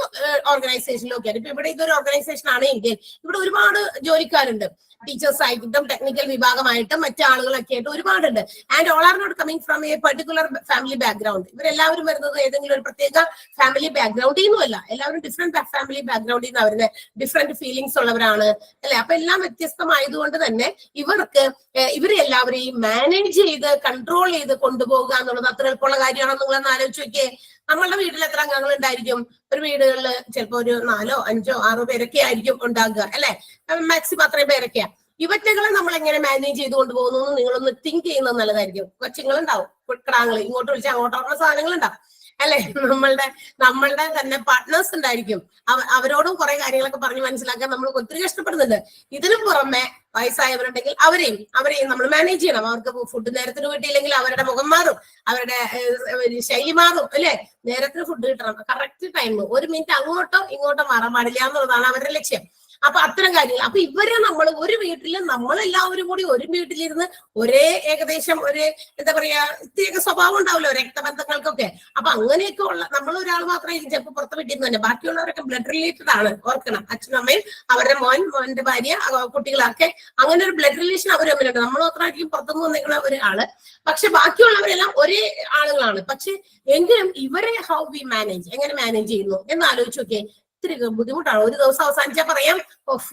ഓർഗനൈസേഷനിലൊക്കെ ഇപ്പൊ ഇവിടെ ഇതൊരു ഓർഗനൈസേഷൻ ആണെങ്കിൽ ഇവിടെ ഒരുപാട് ജോലിക്കാരുണ്ട്. ടീച്ചേഴ്സ് ആയിട്ടും ടെക്നിക്കൽ വിഭാഗമായിട്ടും മറ്റു ആളുകളൊക്കെ ആയിട്ട് ഒരുപാടുണ്ട്. And all are not coming from a particular family background. ഇവരെല്ലാവരും വരുന്നത് ഏതെങ്കിലും ഒരു പ്രത്യേക ഫാമിലി ബാക്ക്ഗ്രൗണ്ടിൽ നിന്നുമല്ല, എല്ലാവരും ഡിഫറെന്റ് ഫാമിലി ബാക്ക്ഗ്രൗണ്ടിൽ നിന്ന് വരുന്നത്, ഡിഫറെന്റ് ഫീലിംഗ്സ് ഉള്ളവരാണ് അല്ലെ. അപ്പൊ എല്ലാം വ്യത്യസ്തമായതുകൊണ്ട് തന്നെ ഇവരെ എല്ലാവരെയും മാനേജ് ചെയ്ത് കൺട്രോൾ ചെയ്ത് കൊണ്ടുപോകുക എന്നുള്ളത് അത്ര എളുപ്പമുള്ള കാര്യമാണോ? നിങ്ങളൊന്ന് ആലോചിച്ച് നോക്കിയേ. നമ്മളുടെ വീട്ടിൽ എത്ര അംഗങ്ങൾ ഉണ്ടായിരിക്കും? ഒരു വീടുകളിൽ ചിലപ്പോ ഒരു 4, 5, 6 പേരൊക്കെ ആയിരിക്കും ഉണ്ടാകുക അല്ലെ. മാക്സിമം അത്രയും പേരൊക്കെയാ. ഇവറ്റകളെ നമ്മൾ എങ്ങനെ മാനേജ് ചെയ്ത് കൊണ്ടുപോകുന്നു നിങ്ങളൊന്ന് തിങ്ക് ചെയ്യുന്നത് നല്ലതായിരിക്കും. കൊച്ചുങ്ങളുണ്ടാവും, കിടാങ്ങൾ ഇങ്ങോട്ട് വിളിച്ച് അങ്ങോട്ട് പറഞ്ഞ സാധനങ്ങളുണ്ടാവും അല്ലെ. നമ്മളുടെ തന്നെ പാർട്ട്നേഴ്സ് ഉണ്ടായിരിക്കും. അവരോടും കുറെ കാര്യങ്ങളൊക്കെ പറഞ്ഞ് മനസ്സിലാക്കാൻ നമ്മൾ ഒത്തിരി കഷ്ടപ്പെടുന്നുണ്ട്. ഇതിനു പുറമെ വയസ്സായവരുണ്ടെങ്കിൽ അവരെയും നമ്മൾ മാനേജ് ചെയ്യണം. അവർക്ക് ഫുഡ് നേരത്തിന് കിട്ടിയില്ലെങ്കിൽ അവരുടെ മുഖം മാറും, അവരുടെ ശൈലി മാറും അല്ലെ. നേരത്തിന് ഫുഡ് കിട്ടണം, കറക്റ്റ് ടൈം, 1 മിനിറ്റ് അങ്ങോട്ടോ ഇങ്ങോട്ടോ മാറാൻ പാടില്ല എന്നുള്ളതാണ് അവരുടെ ലക്ഷ്യം. അപ്പൊ അത്തരം കാര്യങ്ങൾ. അപ്പൊ ഇവരെ നമ്മൾ ഒരു വീട്ടില് നമ്മളെല്ലാവരും കൂടി ഒരു വീട്ടിലിരുന്ന് ഏകദേശം എന്താ പറയാ ഇത്തിരിയൊക്കെ സ്വഭാവം ഉണ്ടാവില്ലോ രക്തബന്ധങ്ങൾക്കൊക്കെ. അപ്പൊ അങ്ങനെയൊക്കെ ഉള്ള നമ്മൾ ഒരാൾ മാത്രമേ ചിലപ്പോൾ പുറത്ത് വീട്ടിൽ നിന്ന് തന്നെ, ബാക്കിയുള്ളവരൊക്കെ ബ്ലഡ് റിലേറ്റഡ് ആണ്. ഓർക്കണം, അച്ഛനും അമ്മയും അവരുടെ മോന്റെ ഭാര്യ, കുട്ടികളൊക്കെ അങ്ങനെ ഒരു ബ്ലഡ് റിലേഷൻ അവർ തമ്മിലുണ്ട്. നമ്മൾ മാത്രമായിരിക്കും പുറത്തുനിന്ന് വന്നിരിക്കുന്ന ഒരാള്, പക്ഷെ ബാക്കിയുള്ളവരെല്ലാം ഒരേ ആളുകളാണ്. പക്ഷെ എങ്കിലും ഇവരെ ഹൗ വി മാനേജ്, എങ്ങനെ മാനേജ് ചെയ്യുന്നു എന്ന് ആലോചിച്ച് നോക്കിയേ. ഇത്തിരി ബുദ്ധിമുട്ടാണ്. ഒരു ദിവസം അവസാനിച്ചാൽ പറയാം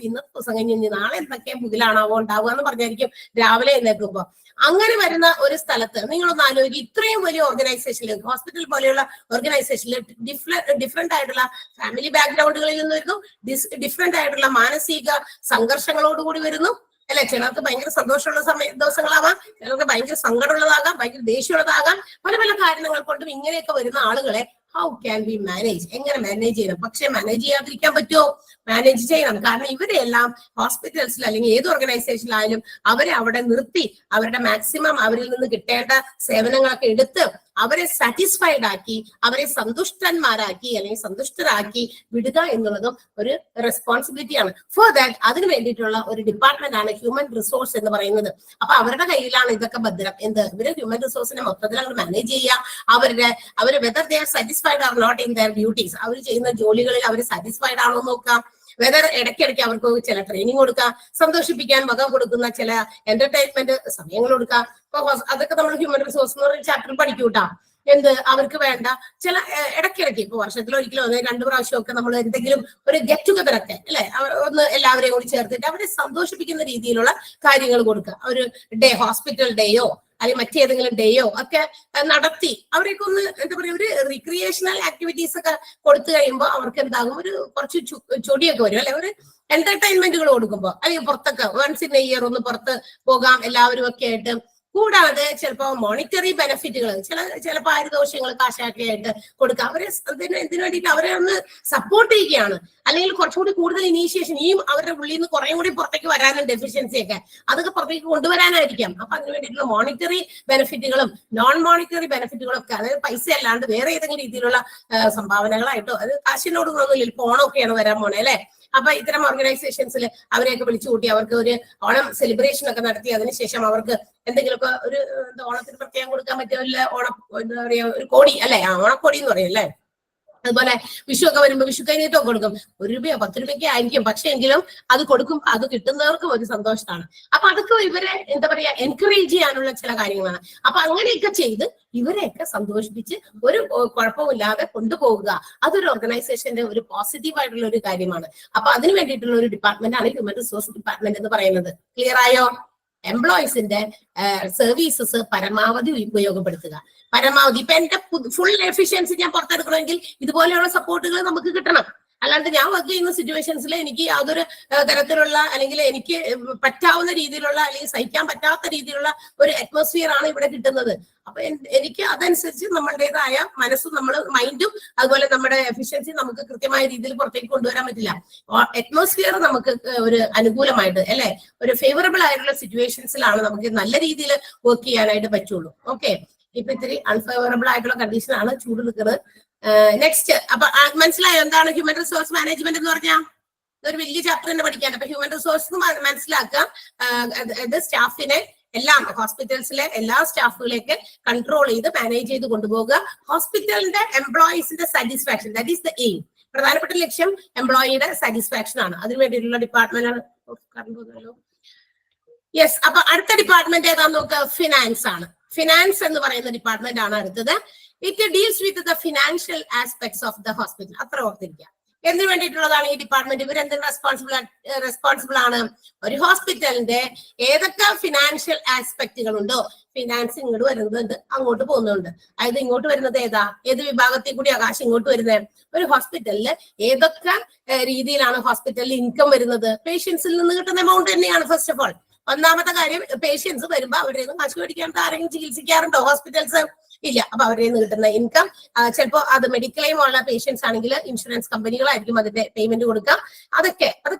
ഇന്നത്തെ ദിവസം കഴിഞ്ഞ് നാളെ എന്തൊക്കെ മുതലാണാവോ ഉണ്ടാവുക എന്ന് പറഞ്ഞായിരിക്കും രാവിലെ എഴുന്നേൽക്കുമ്പോ. അങ്ങനെ വരുന്ന ഒരു സ്ഥലത്ത് നിങ്ങളൊന്ന് ആലോചിക്കുക, ഇത്രയും വലിയ ഓർഗനൈസേഷനിൽ, ഹോസ്പിറ്റൽ പോലെയുള്ള ഓർഗനൈസേഷനിൽ ഡിഫറെന്റ് ആയിട്ടുള്ള ഫാമിലി ബാക്ക്ഗ്രൗണ്ടുകളിൽ നിന്ന് വരുന്നു, ഡിഫറെന്റ് ആയിട്ടുള്ള മാനസിക സംഘർഷങ്ങളോടുകൂടി വരുന്നു അല്ലെ. ചിലർക്ക് ഭയങ്കര സന്തോഷമുള്ള ദിവസങ്ങളാവാം, ചിലർക്ക് ഭയങ്കര സങ്കടമുള്ളതാകാം, ഭയങ്കര ദേഷ്യമുള്ളതാകാം. പല പല കാരണങ്ങൾ കൊണ്ടും ഇങ്ങനെയൊക്കെ വരുന്ന ആളുകളെ ഹൗ ക്യാൻ ബി മാനേജ്, എങ്ങനെ മാനേജ് ചെയ്യണം? പക്ഷെ മാനേജ് ചെയ്യാതിരിക്കാൻ പറ്റുമോ? മാനേജ് ചെയ്യണം. കാരണം ഇവരെല്ലാം ഹോസ്പിറ്റൽസിൽ അല്ലെങ്കിൽ ഏത് ഓർഗനൈസേഷനിലായാലും അവരെ അവിടെ നിർത്തി അവരുടെ മാക്സിമം അവരിൽ നിന്ന് കിട്ടേണ്ട സേവനങ്ങളൊക്കെ എടുത്ത് അവരെ സാറ്റിസ്ഫൈഡ് ആക്കി, അവരെ സന്തുഷ്ടന്മാരാക്കി അല്ലെങ്കിൽ സന്തുഷ്ടരാക്കി വിടുക എന്നുള്ളതും ഒരു റെസ്പോൺസിബിലിറ്റിയാണ്. ഫോർ ദാറ്റ് അതിന് വേണ്ടിയിട്ടുള്ള ഒരു ഡിപ്പാർട്ട്മെന്റ് ആണ് ഹ്യൂമൻ റിസോഴ്സ് എന്ന് പറയുന്നത്. അപ്പൊ അവരുടെ കയ്യിലാണ് ഇതൊക്കെ ഭദ്രം. ഇവര് ഹ്യൂമൻ റിസോഴ്സിനെ മൊത്തത്തിൽ അവർ മാനേജ് ചെയ്യുക, അവര് whether they are satisfied or not in their duties, അവർ ചെയ്യുന്ന ജോലികളിൽ അവർ സാറ്റിസ്ഫൈഡ് ആണോ നോക്കാം, വെദർ ഇടയ്ക്കിടയ്ക്ക് അവർക്ക് ചില ട്രെയിനിങ് കൊടുക്കാം, സന്തോഷിപ്പിക്കാൻ വക കൊടുക്കുന്ന ചില എന്റർടൈൻമെന്റ് സമയങ്ങൾ കൊടുക്കാം. അപ്പൊ അതൊക്കെ നമ്മൾ ഹ്യൂമൻ റിസോഴ്സ് എന്ന് പറയുന്ന ചാപ്റ്റർ പഠിക്കൂട്ടാ. അവർക്ക് വേണ്ട ചില ഇടയ്ക്കിടയ്ക്ക് ഇപ്പൊ വർഷത്തിൽ ഒരിക്കലോ 2 പ്രാവശ്യമൊക്കെ നമ്മൾ എന്തെങ്കിലും ഒരു ഗെറ്റ് ടുഗദർ ഒക്കെ അല്ലെ, ഒന്ന് എല്ലാവരെയും കൂടി ചേർത്തിട്ട് അവരെ സന്തോഷിപ്പിക്കുന്ന രീതിയിലുള്ള കാര്യങ്ങൾ കൊടുക്കുക. ഒരു ഡേ, ഹോസ്പിറ്റൽ ഡേയോ അല്ലെങ്കിൽ മറ്റേതെങ്കിലും ഡേയോ ഒക്കെ നടത്തി അവരെയൊക്കെ ഒന്ന് എന്താ പറയുക, ഒരു റിക്രിയേഷണൽ ആക്ടിവിറ്റീസ് ഒക്കെ കൊടുത്തു കഴിയുമ്പോൾ അവർക്ക് എന്താകും, ഒരു കുറച്ച് ചൊടിയൊക്കെ വരും അല്ലെ, ഒരു എന്റർടൈൻമെന്റുകൾ കൊടുക്കുമ്പോൾ, അല്ലെങ്കിൽ പുറത്തൊക്കെ വൺസ് ഇൻ എ ഇയർ ഒന്ന് പുറത്ത് പോകാം എല്ലാവരും ഒക്കെ ആയിട്ട്. കൂടാതെ ചിലപ്പോ മോണിറ്ററി ബെനിഫിറ്റുകൾ, ചില പാരിതോഷികങ്ങൾ കാശാക്കി ആയിട്ട് കൊടുക്കുക. അവരെ എന്തിനു വേണ്ടിയിട്ട് അവരെ ഒന്ന് സപ്പോർട്ട് ചെയ്യുകയാണ്. അല്ലെങ്കിൽ കുറച്ചുകൂടി കൂടുതൽ ഇനീഷ്യേഷൻ, ഈ അവരുടെ ഉള്ളിൽ നിന്ന് കുറേ കൂടി പുറത്തേക്ക് വരാനും ഡെഫിഷ്യൻസി ഒക്കെ അതൊക്കെ പുറത്തേക്ക് കൊണ്ടുവരാനായിരിക്കാം. അപ്പൊ അതിന് വേണ്ടിയിട്ടുള്ള മോണിറ്ററി ബെനിഫിറ്റുകളും നോൺ മോണിറ്ററി ബെനിഫിറ്റുകളും ഒക്കെ, അതായത് പൈസ അല്ലാണ്ട് വേറെ ഏതെങ്കിലും രീതിയിലുള്ള സംഭാവനകളായിട്ടോ, അത് കാശിനോടൊന്നുമില്ല, ഓണമൊക്കെയാണ് വരാൻ പോണേ അല്ലെ. അപ്പൊ ഇത്തരം ഓർഗനൈസേഷൻസിൽ അവരെയൊക്കെ വിളിച്ചു കൂട്ടി അവർക്ക് ഒരു ഓണം സെലിബ്രേഷൻ ഒക്കെ നടത്തി അതിനുശേഷം അവർക്ക് എന്തെങ്കിലുമൊക്കെ ഒരു ഓണത്തിന് പ്രത്യേകം കൊടുക്കാൻ പറ്റിയ ഓണം എന്താ പറയാ, ഒരു കോടി അല്ലെ, ഓണക്കോടി എന്ന് പറയും അല്ലെ. അതുപോലെ വിഷു ഒക്കെ വരുമ്പോൾ വിഷു കഴിഞ്ഞിട്ടൊക്കെ കൊടുക്കും. 1 രൂപയോ 10 രൂപയ്ക്ക് ആയിരിക്കും, പക്ഷെ എങ്കിലും അത് കൊടുക്കുമ്പോൾ അത് കിട്ടുന്നവർക്കും ഒരു സന്തോഷമാണ്. അപ്പൊ അതൊക്കെ ഇവരെ എന്താ പറയാ എൻകറേജ് ചെയ്യാനുള്ള ചില കാര്യങ്ങളാണ്. അപ്പൊ അങ്ങനെയൊക്കെ ചെയ്ത് ഇവരെയൊക്കെ സന്തോഷിപ്പിച്ച് ഒരു കുഴപ്പമില്ലാതെ കൊണ്ടുപോകുക, അതൊരു ഓർഗനൈസേഷന്റെ ഒരു പോസിറ്റീവ് ആയിട്ടുള്ള ഒരു കാര്യമാണ്. അപ്പൊ അതിന് വേണ്ടിയിട്ടുള്ള ഒരു ഡിപ്പാർട്ട്മെന്റ് ആണ് ഹ്യൂമൻ റിസോഴ്സ് ഡിപ്പാർട്ട്മെന്റ് എന്ന് പറയുന്നത്. ക്ലിയർ ആയോ? എംപ്ലോയീസിന്റെ സർവീസസ് പരമാവധി ഉപയോഗപ്പെടുത്തുക. പരമാവധി ഇപ്പൊ എന്റെ ഫുൾ എഫിഷ്യൻസി ഞാൻ പുറത്തെടുക്കണമെങ്കിൽ ഇതുപോലെയുള്ള സപ്പോർട്ടുകൾ നമുക്ക് കിട്ടണം. അല്ലാണ്ട് ഞാൻ വർക്ക് ചെയ്യുന്ന സിറ്റുവേഷൻസിൽ എനിക്ക് യാതൊരു തരത്തിലുള്ള അല്ലെങ്കിൽ എനിക്ക് പറ്റാവുന്ന രീതിയിലുള്ള അല്ലെങ്കിൽ സഹിക്കാൻ പറ്റാത്ത രീതിയിലുള്ള ഒരു അറ്റ്മോസ്ഫിയർ ആണ് ഇവിടെ കിട്ടുന്നത്. അപ്പൊ എനിക്ക് അതനുസരിച്ച് നമ്മളുടേതായ മനസ്സും മൈൻഡും അതുപോലെ നമ്മുടെ എഫിഷ്യൻസി നമുക്ക് കൃത്യമായ രീതിയിൽ പുറത്തേക്ക് കൊണ്ടുവരാൻ പറ്റില്ല. അറ്റ്മോസ്ഫിയർ നമുക്ക് ഒരു അനുകൂലമായിട്ട് അല്ലെ, ഒരു ഫേവറബിൾ ആയിട്ടുള്ള സിറ്റുവേഷൻസിലാണ് നമുക്ക് നല്ല രീതിയിൽ വർക്ക് ചെയ്യാനായിട്ട് പറ്റുള്ളൂ. ഓക്കെ, ഇപ്പൊ ഇത്തിരി അൺഫേവറബിൾ ആയിട്ടുള്ള കണ്ടീഷൻ ആണ് ചൂട് നിൽക്കുന്നത്. നെക്സ്റ്റ്, അപ്പൊ മനസ്സിലായോ എന്താണ് ഹ്യൂമൻ റിസോഴ്സ് മാനേജ്മെന്റ് എന്ന് പറഞ്ഞാൽ? ഇതൊരു വലിയ ചാപ്റ്റർ തന്നെ പഠിക്കാൻ. അപ്പൊ ഹ്യൂമൻ റിസോഴ്സ് മനസ്സിലാക്കുക, ഇത് സ്റ്റാഫിനെ എല്ലാം ഹോസ്പിറ്റൽസിലെ എല്ലാ സ്റ്റാഫുകളെയൊക്കെ കൺട്രോൾ ചെയ്ത് മാനേജ് ചെയ്ത് കൊണ്ടുപോകുക. ഹോസ്പിറ്റലിന്റെ എംപ്ലോയീസിന്റെ satisfaction, that is the aim. പ്രധാനപ്പെട്ട ലക്ഷ്യം എംപ്ലോയിയുടെ സാറ്റിസ്ഫാക്ഷൻ ആണ്. അതിന് വേണ്ടിയിട്ടുള്ള ഡിപ്പാർട്ട്മെന്റ്. യെസ്, അപ്പൊ അടുത്ത ഡിപ്പാർട്ട്മെന്റ് ഏതാന്ന് നോക്കുക, ഫിനാൻസ് ആണ്. ഫിനാൻസ് എന്ന് പറയുന്ന ഡിപ്പാർട്ട്മെന്റ് ആണ് അടുത്തത്. It deals with the financial aspects of the hospital. അത്ര ഓർത്തിരിക്കുക. എന്തിനു വേണ്ടിയിട്ടുള്ളതാണ് ഈ ഡിപ്പാർട്ട്മെന്റ്? ഇവരെന്തിന് റെസ്പോൺസിബിൾ ആണ്? ഒരു ഹോസ്പിറ്റലിന്റെ ഏതൊക്കെ ഫിനാൻഷ്യൽ ആസ്പെക്റ്റുകൾ ഉണ്ടോ, ഫിനാൻസ് ഇങ്ങോട്ട് വരുന്നുണ്ട്, അങ്ങോട്ട് പോകുന്നുണ്ട്. അതായത് ഇങ്ങോട്ട് വരുന്നത് ഏത് വിഭാഗത്തിൽ കൂടി ആകാശം ഇങ്ങോട്ട് വരുന്നത്? ഒരു ഹോസ്പിറ്റലില് ഏതൊക്കെ രീതിയിലാണ് ഹോസ്പിറ്റലിൽ ഇൻകം വരുന്നത്? പേഷ്യൻസിൽ നിന്ന് കിട്ടുന്ന എമൗണ്ട് തന്നെയാണ്. ഫസ്റ്റ് ഓഫ് ഓൾ, ഒന്നാമത്തെ കാര്യം, പേഷ്യൻസ് വരുമ്പോ അവരുടെ കാശ് മേടിക്കാണ്ട് ആരെങ്കിലും ചികിത്സിക്കാറുണ്ടോ ഹോസ്പിറ്റൽസ്? ഇല്ല. അപ്പൊ അവരുടെ നിന്ന് കിട്ടുന്ന ഇൻകം ചിലപ്പോ അത് മെഡിക്കൽ എയിം ഉള്ള പേഷ്യൻസ് ആണെങ്കിൽ ഇൻഷുറൻസ് കമ്പനികളായിരിക്കും അതിന്റെ പേയ്മെന്റ് കൊടുക്കുക. അതൊക്കെ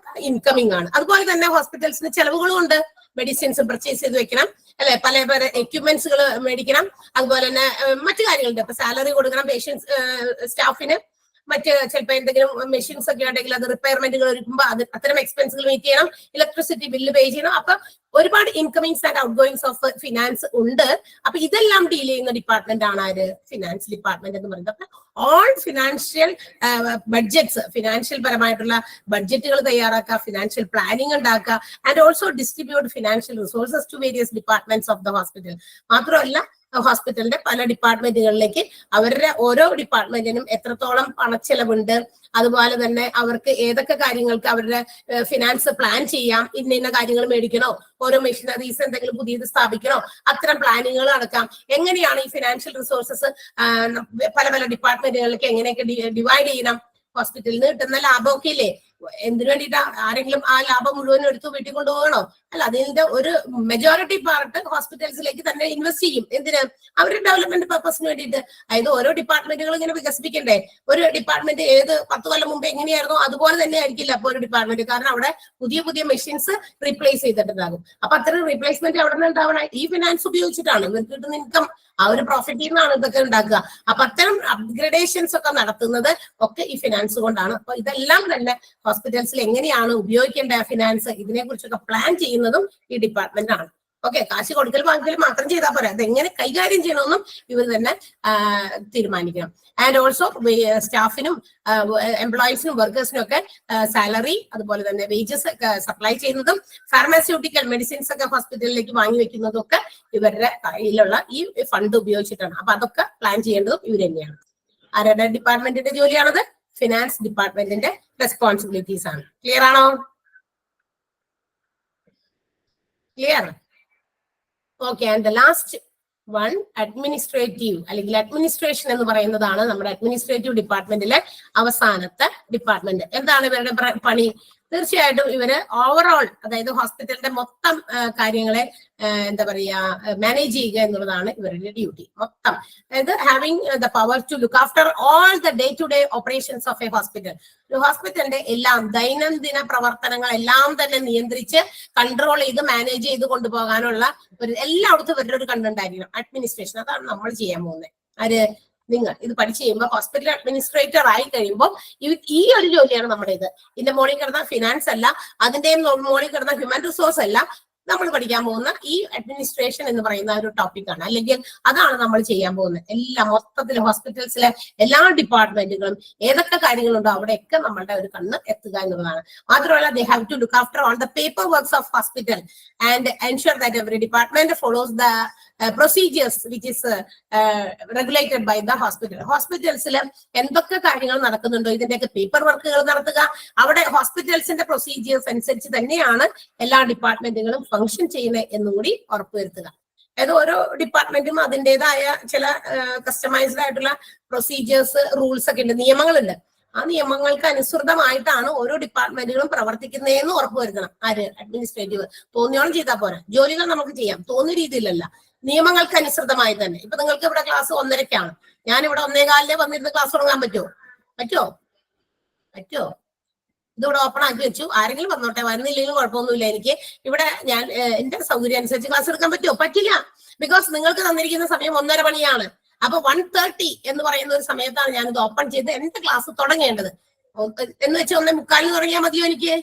ഇൻകമിങ് ആണ്. അതുപോലെ തന്നെ ഹോസ്പിറ്റൽസിന് ചെലവുകളും ഉണ്ട്. മെഡിസിൻസ് പർച്ചേസ് ചെയ്ത് വെക്കണം അല്ലെ, പല എക്യുപ്മെന്റ്സുകൾ മേടിക്കണം. അതുപോലെ തന്നെ മറ്റു കാര്യങ്ങളുണ്ട്. ഇപ്പൊ സാലറി കൊടുക്കണം പേഷ്യൻസ് സ്റ്റാഫിന്. മറ്റ് ചിലപ്പോൾ എന്തെങ്കിലും മെഷീൻസ് ഒക്കെ ഉണ്ടെങ്കിൽ അത് റിപ്പയർമെന്റുകൾ ഒരുക്കുമ്പോൾ അത്തരം എക്സ്പെൻസുകൾ മീറ്റ് ചെയ്യണം. ഇലക്ട്രിസിറ്റി ബില്ല് പേ ചെയ്യണം. അപ്പൊ ഒരുപാട് incomings and outgoings of finance ഉണ്ട്. അപ്പൊ ഇതെല്ലാം ഡീൽ ചെയ്യുന്ന ഡിപ്പാർട്ട്മെന്റ് ആണ് ആര്? ഫിനാൻസ് ഡിപ്പാർട്ട്മെന്റ് എന്ന് പറയുന്നത്. അപ്പൊ ഓൾ ഫിനാൻഷ്യൽ ബഡ്ജറ്റ്സ്, ഫിനാൻഷ്യൽ പരമായിട്ടുള്ള ബഡ്ജറ്റുകൾ തയ്യാറാക്കുക, ഫിനാൻഷ്യൽ പ്ലാനിങ് ഉണ്ടാക്കുക, and also distribute financial resources to various departments of the hospital. മാത്രമല്ല ഹോസ്പിറ്റലിന്റെ പല ഡിപ്പാർട്ട്മെന്റുകളിലേക്ക് അവരുടെ ഓരോ ഡിപ്പാർട്ട്മെന്റിനും എത്രത്തോളം പണച്ചെലവുണ്ട്, അതുപോലെ തന്നെ അവർക്ക് ഏതൊക്കെ കാര്യങ്ങൾക്ക് അവരുടെ ഫിനാൻസ് പ്ലാൻ ചെയ്യാം, ഇന്ന കാര്യങ്ങൾ മേടിക്കണോ, ഓരോ മെഷീനറീസ് എന്തെങ്കിലും പുതിയത് സ്ഥാപിക്കണോ, അത്തരം പ്ലാനിങ്ങുകൾ നടക്കാം. എങ്ങനെയാണ് ഈ ഫിനാൻഷ്യൽ റിസോഴ്സസ് പല ഡിപ്പാർട്ട്മെന്റുകളിലേക്ക് എങ്ങനെയൊക്കെ ഡിവൈഡ് ചെയ്യണം, ഹോസ്പിറ്റലിൽ നിന്ന് കിട്ടുന്ന ലാഭമൊക്കെ ഇല്ലേ എന്തിനു വേണ്ടിയിട്ട് ആരെങ്കിലും ആ ലാഭം മുഴുവൻ എടുത്ത് വീട്ടിൽ കൊണ്ടുപോകണോ? അല്ല, അതിന്റെ ഒരു മെജോറിറ്റി പാർട്ട് ഹോസ്പിറ്റൽസിലേക്ക് തന്നെ ഇൻവെസ്റ്റ് ചെയ്യും. എന്തിന്? അവരുടെ ഡെവലപ്മെന്റ് പർപ്പസിന് വേണ്ടിയിട്ട്. അതായത് ഓരോ ഡിപ്പാർട്ട്മെന്റുകൾ ഇങ്ങനെ വികസിപ്പിക്കണ്ടേ? ഒരു ഡിപ്പാർട്ട്മെന്റ് ഏത് 10 കൊല്ലം മുമ്പ് എങ്ങനെയായിരുന്നോ അതുപോലെ തന്നെ ആയിരിക്കില്ല അപ്പൊ ഒരു ഡിപ്പാർട്ട്മെന്റ്. കാരണം അവിടെ പുതിയ പുതിയ മെഷീൻസ് റീപ്ലേസ് ചെയ്തിട്ടുണ്ടാകും. അപ്പൊ അത്തരം റീപ്ലേസ്മെന്റ് അവിടെ നിന്ന് ഉണ്ടാവണം. ഈ ഫിനാൻസ് ഉപയോഗിച്ചിട്ടാണ് ഇവർക്ക് കിട്ടുന്ന ഇൻകം, ആ ഒരു പ്രോഫിറ്റിൽ നിന്നാണ് ഇതൊക്കെ ഉണ്ടാക്കുക. അപ്പൊ അത്തരം അപ്ഗ്രഡേഷൻസ് ഒക്കെ നടത്തുന്നത് ഒക്കെ ഈ ഫിനാൻസ് കൊണ്ടാണ്. അപ്പൊ ഇതെല്ലാം തന്നെ ഹോസ്പിറ്റൽസിൽ എങ്ങനെയാണ് ഉപയോഗിക്കേണ്ട ഫിനാൻസ്, ഇതിനെ കുറിച്ചൊക്കെ പ്ലാൻ ചെയ്യുന്നതും ഈ ഡിപ്പാർട്ട്മെന്റ് ആണ്. ഓക്കെ, കാശ് കൊടുക്കൽ വാങ്ങൽ മാത്രം ചെയ്താൽ പോരാ, അതെങ്ങനെ കൈകാര്യം ചെയ്യണമെന്നും ഇവർ തന്നെ തീരുമാനിക്കണം. ആൻഡ് ഓൾസോ സ്റ്റാഫിനും എംപ്ലോയീസിനും വർക്കേഴ്സിനും ഒക്കെ സാലറി അതുപോലെ തന്നെ വേജസ് ഒക്കെ സപ്ലൈ ചെയ്യുന്നതും ഫാർമസ്യൂട്ടിക്കൽ മെഡിസിൻസ് ഒക്കെ ഹോസ്പിറ്റലിലേക്ക് വാങ്ങി വെക്കുന്നതും ഒക്കെ ഇവരുടെ കയ്യിലുള്ള ഈ ഫണ്ട് ഉപയോഗിച്ചിട്ടാണ്. അപ്പൊ അതൊക്കെ പ്ലാൻ ചെയ്യേണ്ടതും ഇവർ തന്നെയാണ്. ആരുടെ ഡിപ്പാർട്ട്മെന്റിന്റെ ജോലിയാണത്? ഫിനാൻസ് ഡിപ്പാർട്ട്മെന്റിന്റെ റെസ്പോൺസിബിലിറ്റീസ് ആണ്. ക്ലിയർ ആണോ? Clear? Okay. And the last one administrative അല്ലെങ്കിൽ അഡ്മിനിസ്ട്രേഷൻ എന്ന് പറയുന്നതാണ് നമ്മുടെ അഡ്മിനിസ്ട്രേറ്റീവ് ഡിപ്പാർട്ട്മെന്റിലെ അവസാനത്തെ ഡിപ്പാർട്ട്മെന്റ്. എന്താണ് ഇവരുടെ പണി? തീർച്ചയായിട്ടും ഇവര് ഓവറോൾ, അതായത് ഹോസ്പിറ്റലിന്റെ മൊത്തം കാര്യങ്ങളെ എന്താ പറയാ മാനേജ് ചെയ്യുക എന്നുള്ളതാണ് ഇവരുടെ ഡ്യൂട്ടി മൊത്തം. അതായത് having the power to look after all the day to day operations of a hospital. ഒരു ഹോസ്പിറ്റലിന്റെ എല്ലാം ദൈനംദിന പ്രവർത്തനങ്ങൾ എല്ലാം തന്നെ നിയന്ത്രിച്ച് കൺട്രോൾ ചെയ്ത് മാനേജ് ചെയ്ത് കൊണ്ടുപോകാനുള്ള ഒരു എല്ലായിടത്തും ഇവരുടെ ഒരു കണ്ണുണ്ടായിരിക്കണം. അഡ്മിനിസ്ട്രേഷൻ, അതാണ് നമ്മൾ ചെയ്യാൻ പോകുന്നത്. ആര്? നിങ്ങൾ ഇത് പഠിച്ചു കഴിയുമ്പോൾ ഹോസ്പിറ്റൽ അഡ്മിനിസ്ട്രേറ്റർ ആയി കഴിയുമ്പോൾ ഈ ഒരു ജോലിയാണ് നമ്മുടെ ഇത്. ഇതിന്റെ മോളിൽ കിടന്ന ഫിനാൻസ് അല്ല, അതിന്റെയും മോളിൽ കിടന്ന ഹ്യൂമൻ റിസോഴ്സ് അല്ല, നമ്മൾ പഠിക്കാൻ പോകുന്ന ഈ അഡ്മിനിസ്ട്രേഷൻ എന്ന് പറയുന്ന ഒരു ടോപ്പിക്കാണ്. അല്ലെങ്കിൽ അതാണ് നമ്മൾ ചെയ്യാൻ പോകുന്നത്. എല്ലാ മൊത്തത്തിൽ ഹോസ്പിറ്റൽസിലെ എല്ലാ ഡിപ്പാർട്ട്മെന്റുകളും ഏതൊക്കെ കാര്യങ്ങളുണ്ടോ അവിടെയൊക്കെ നമ്മളുടെ ഒരു കണ്ണ് എത്തുക എന്നുള്ളതാണ്. മാത്രമല്ല, they have to look after all the paperwork of hospital and ensure that every department follows the procedures which is regulated by the hospital. ഹോസ്പിറ്റൽസിൽ എന്തൊക്കെ കാര്യങ്ങൾ നടക്കുന്നുണ്ടോ ഇതിന്റെയൊക്കെ പേപ്പർ വർക്കുകൾ നടത്തുക. അവിടെ ഹോസ്പിറ്റൽസിന്റെ പ്രൊസീജിയേഴ്സ് അനുസരിച്ച് തന്നെയാണ് എല്ലാ ഡിപ്പാർട്ട്മെന്റുകളും ഫംഗ്ഷൻ ചെയ്യുന്നത് എന്നുകൂടി ഉറപ്പുവരുത്തുക. അതായത് ഓരോ ഡിപ്പാർട്ട്മെന്റും അതിൻ്റെതായ ചില കസ്റ്റമൈസ്ഡ് ആയിട്ടുള്ള പ്രൊസീജിയേഴ്സ്, റൂൾസ് ഒക്കെ ഉണ്ട്, നിയമങ്ങളുണ്ട്. ആ നിയമങ്ങൾക്ക് അനുസൃതമായിട്ടാണ് ഓരോ ഡിപ്പാർട്ട്മെന്റുകളും പ്രവർത്തിക്കുന്നതെന്ന് ഉറപ്പുവരുത്തണം. ആര്? അഡ്മിനിസ്ട്രേറ്റീവ്. തോന്നിയോളം ചെയ്താൽ പോരാ, ജോലികൾ നമുക്ക് ചെയ്യാം, തോന്നിയ രീതിയിലല്ല, നിയമങ്ങൾക്ക് അനുസൃതമായി തന്നെ. ഇപ്പൊ നിങ്ങൾക്ക് ഇവിടെ ക്ലാസ് 1:30-ക്കാണ്, ഞാൻ ഇവിടെ 1:15 വന്നിരുന്ന് ക്ലാസ് തുടങ്ങാൻ പറ്റുമോ? ഇതിവിടെ ഓപ്പൺ ആക്കി വെച്ചു, ആരെങ്കിലും വന്നോട്ടെ, വരുന്നില്ലെങ്കിലും കുഴപ്പമൊന്നുമില്ല. എനിക്ക് ഇവിടെ ഞാൻ എന്റെ സൗകര്യം അനുസരിച്ച് ക്ലാസ് എടുക്കാൻ പറ്റുമോ? പറ്റില്ല. ബിക്കോസ് നിങ്ങൾക്ക് തന്നിരിക്കുന്ന സമയം 1:30 മണിയാണ്. അപ്പൊ 1:30 എന്ന് പറയുന്ന ഒരു സമയത്താണ് ഞാനിത് ഓപ്പൺ ചെയ്ത് എന്റെ ക്ലാസ് തുടങ്ങേണ്ടത്. എന്ന് വെച്ചാൽ 1:45 തുടങ്ങിയാൽ മതിയോ എനിക്ക്?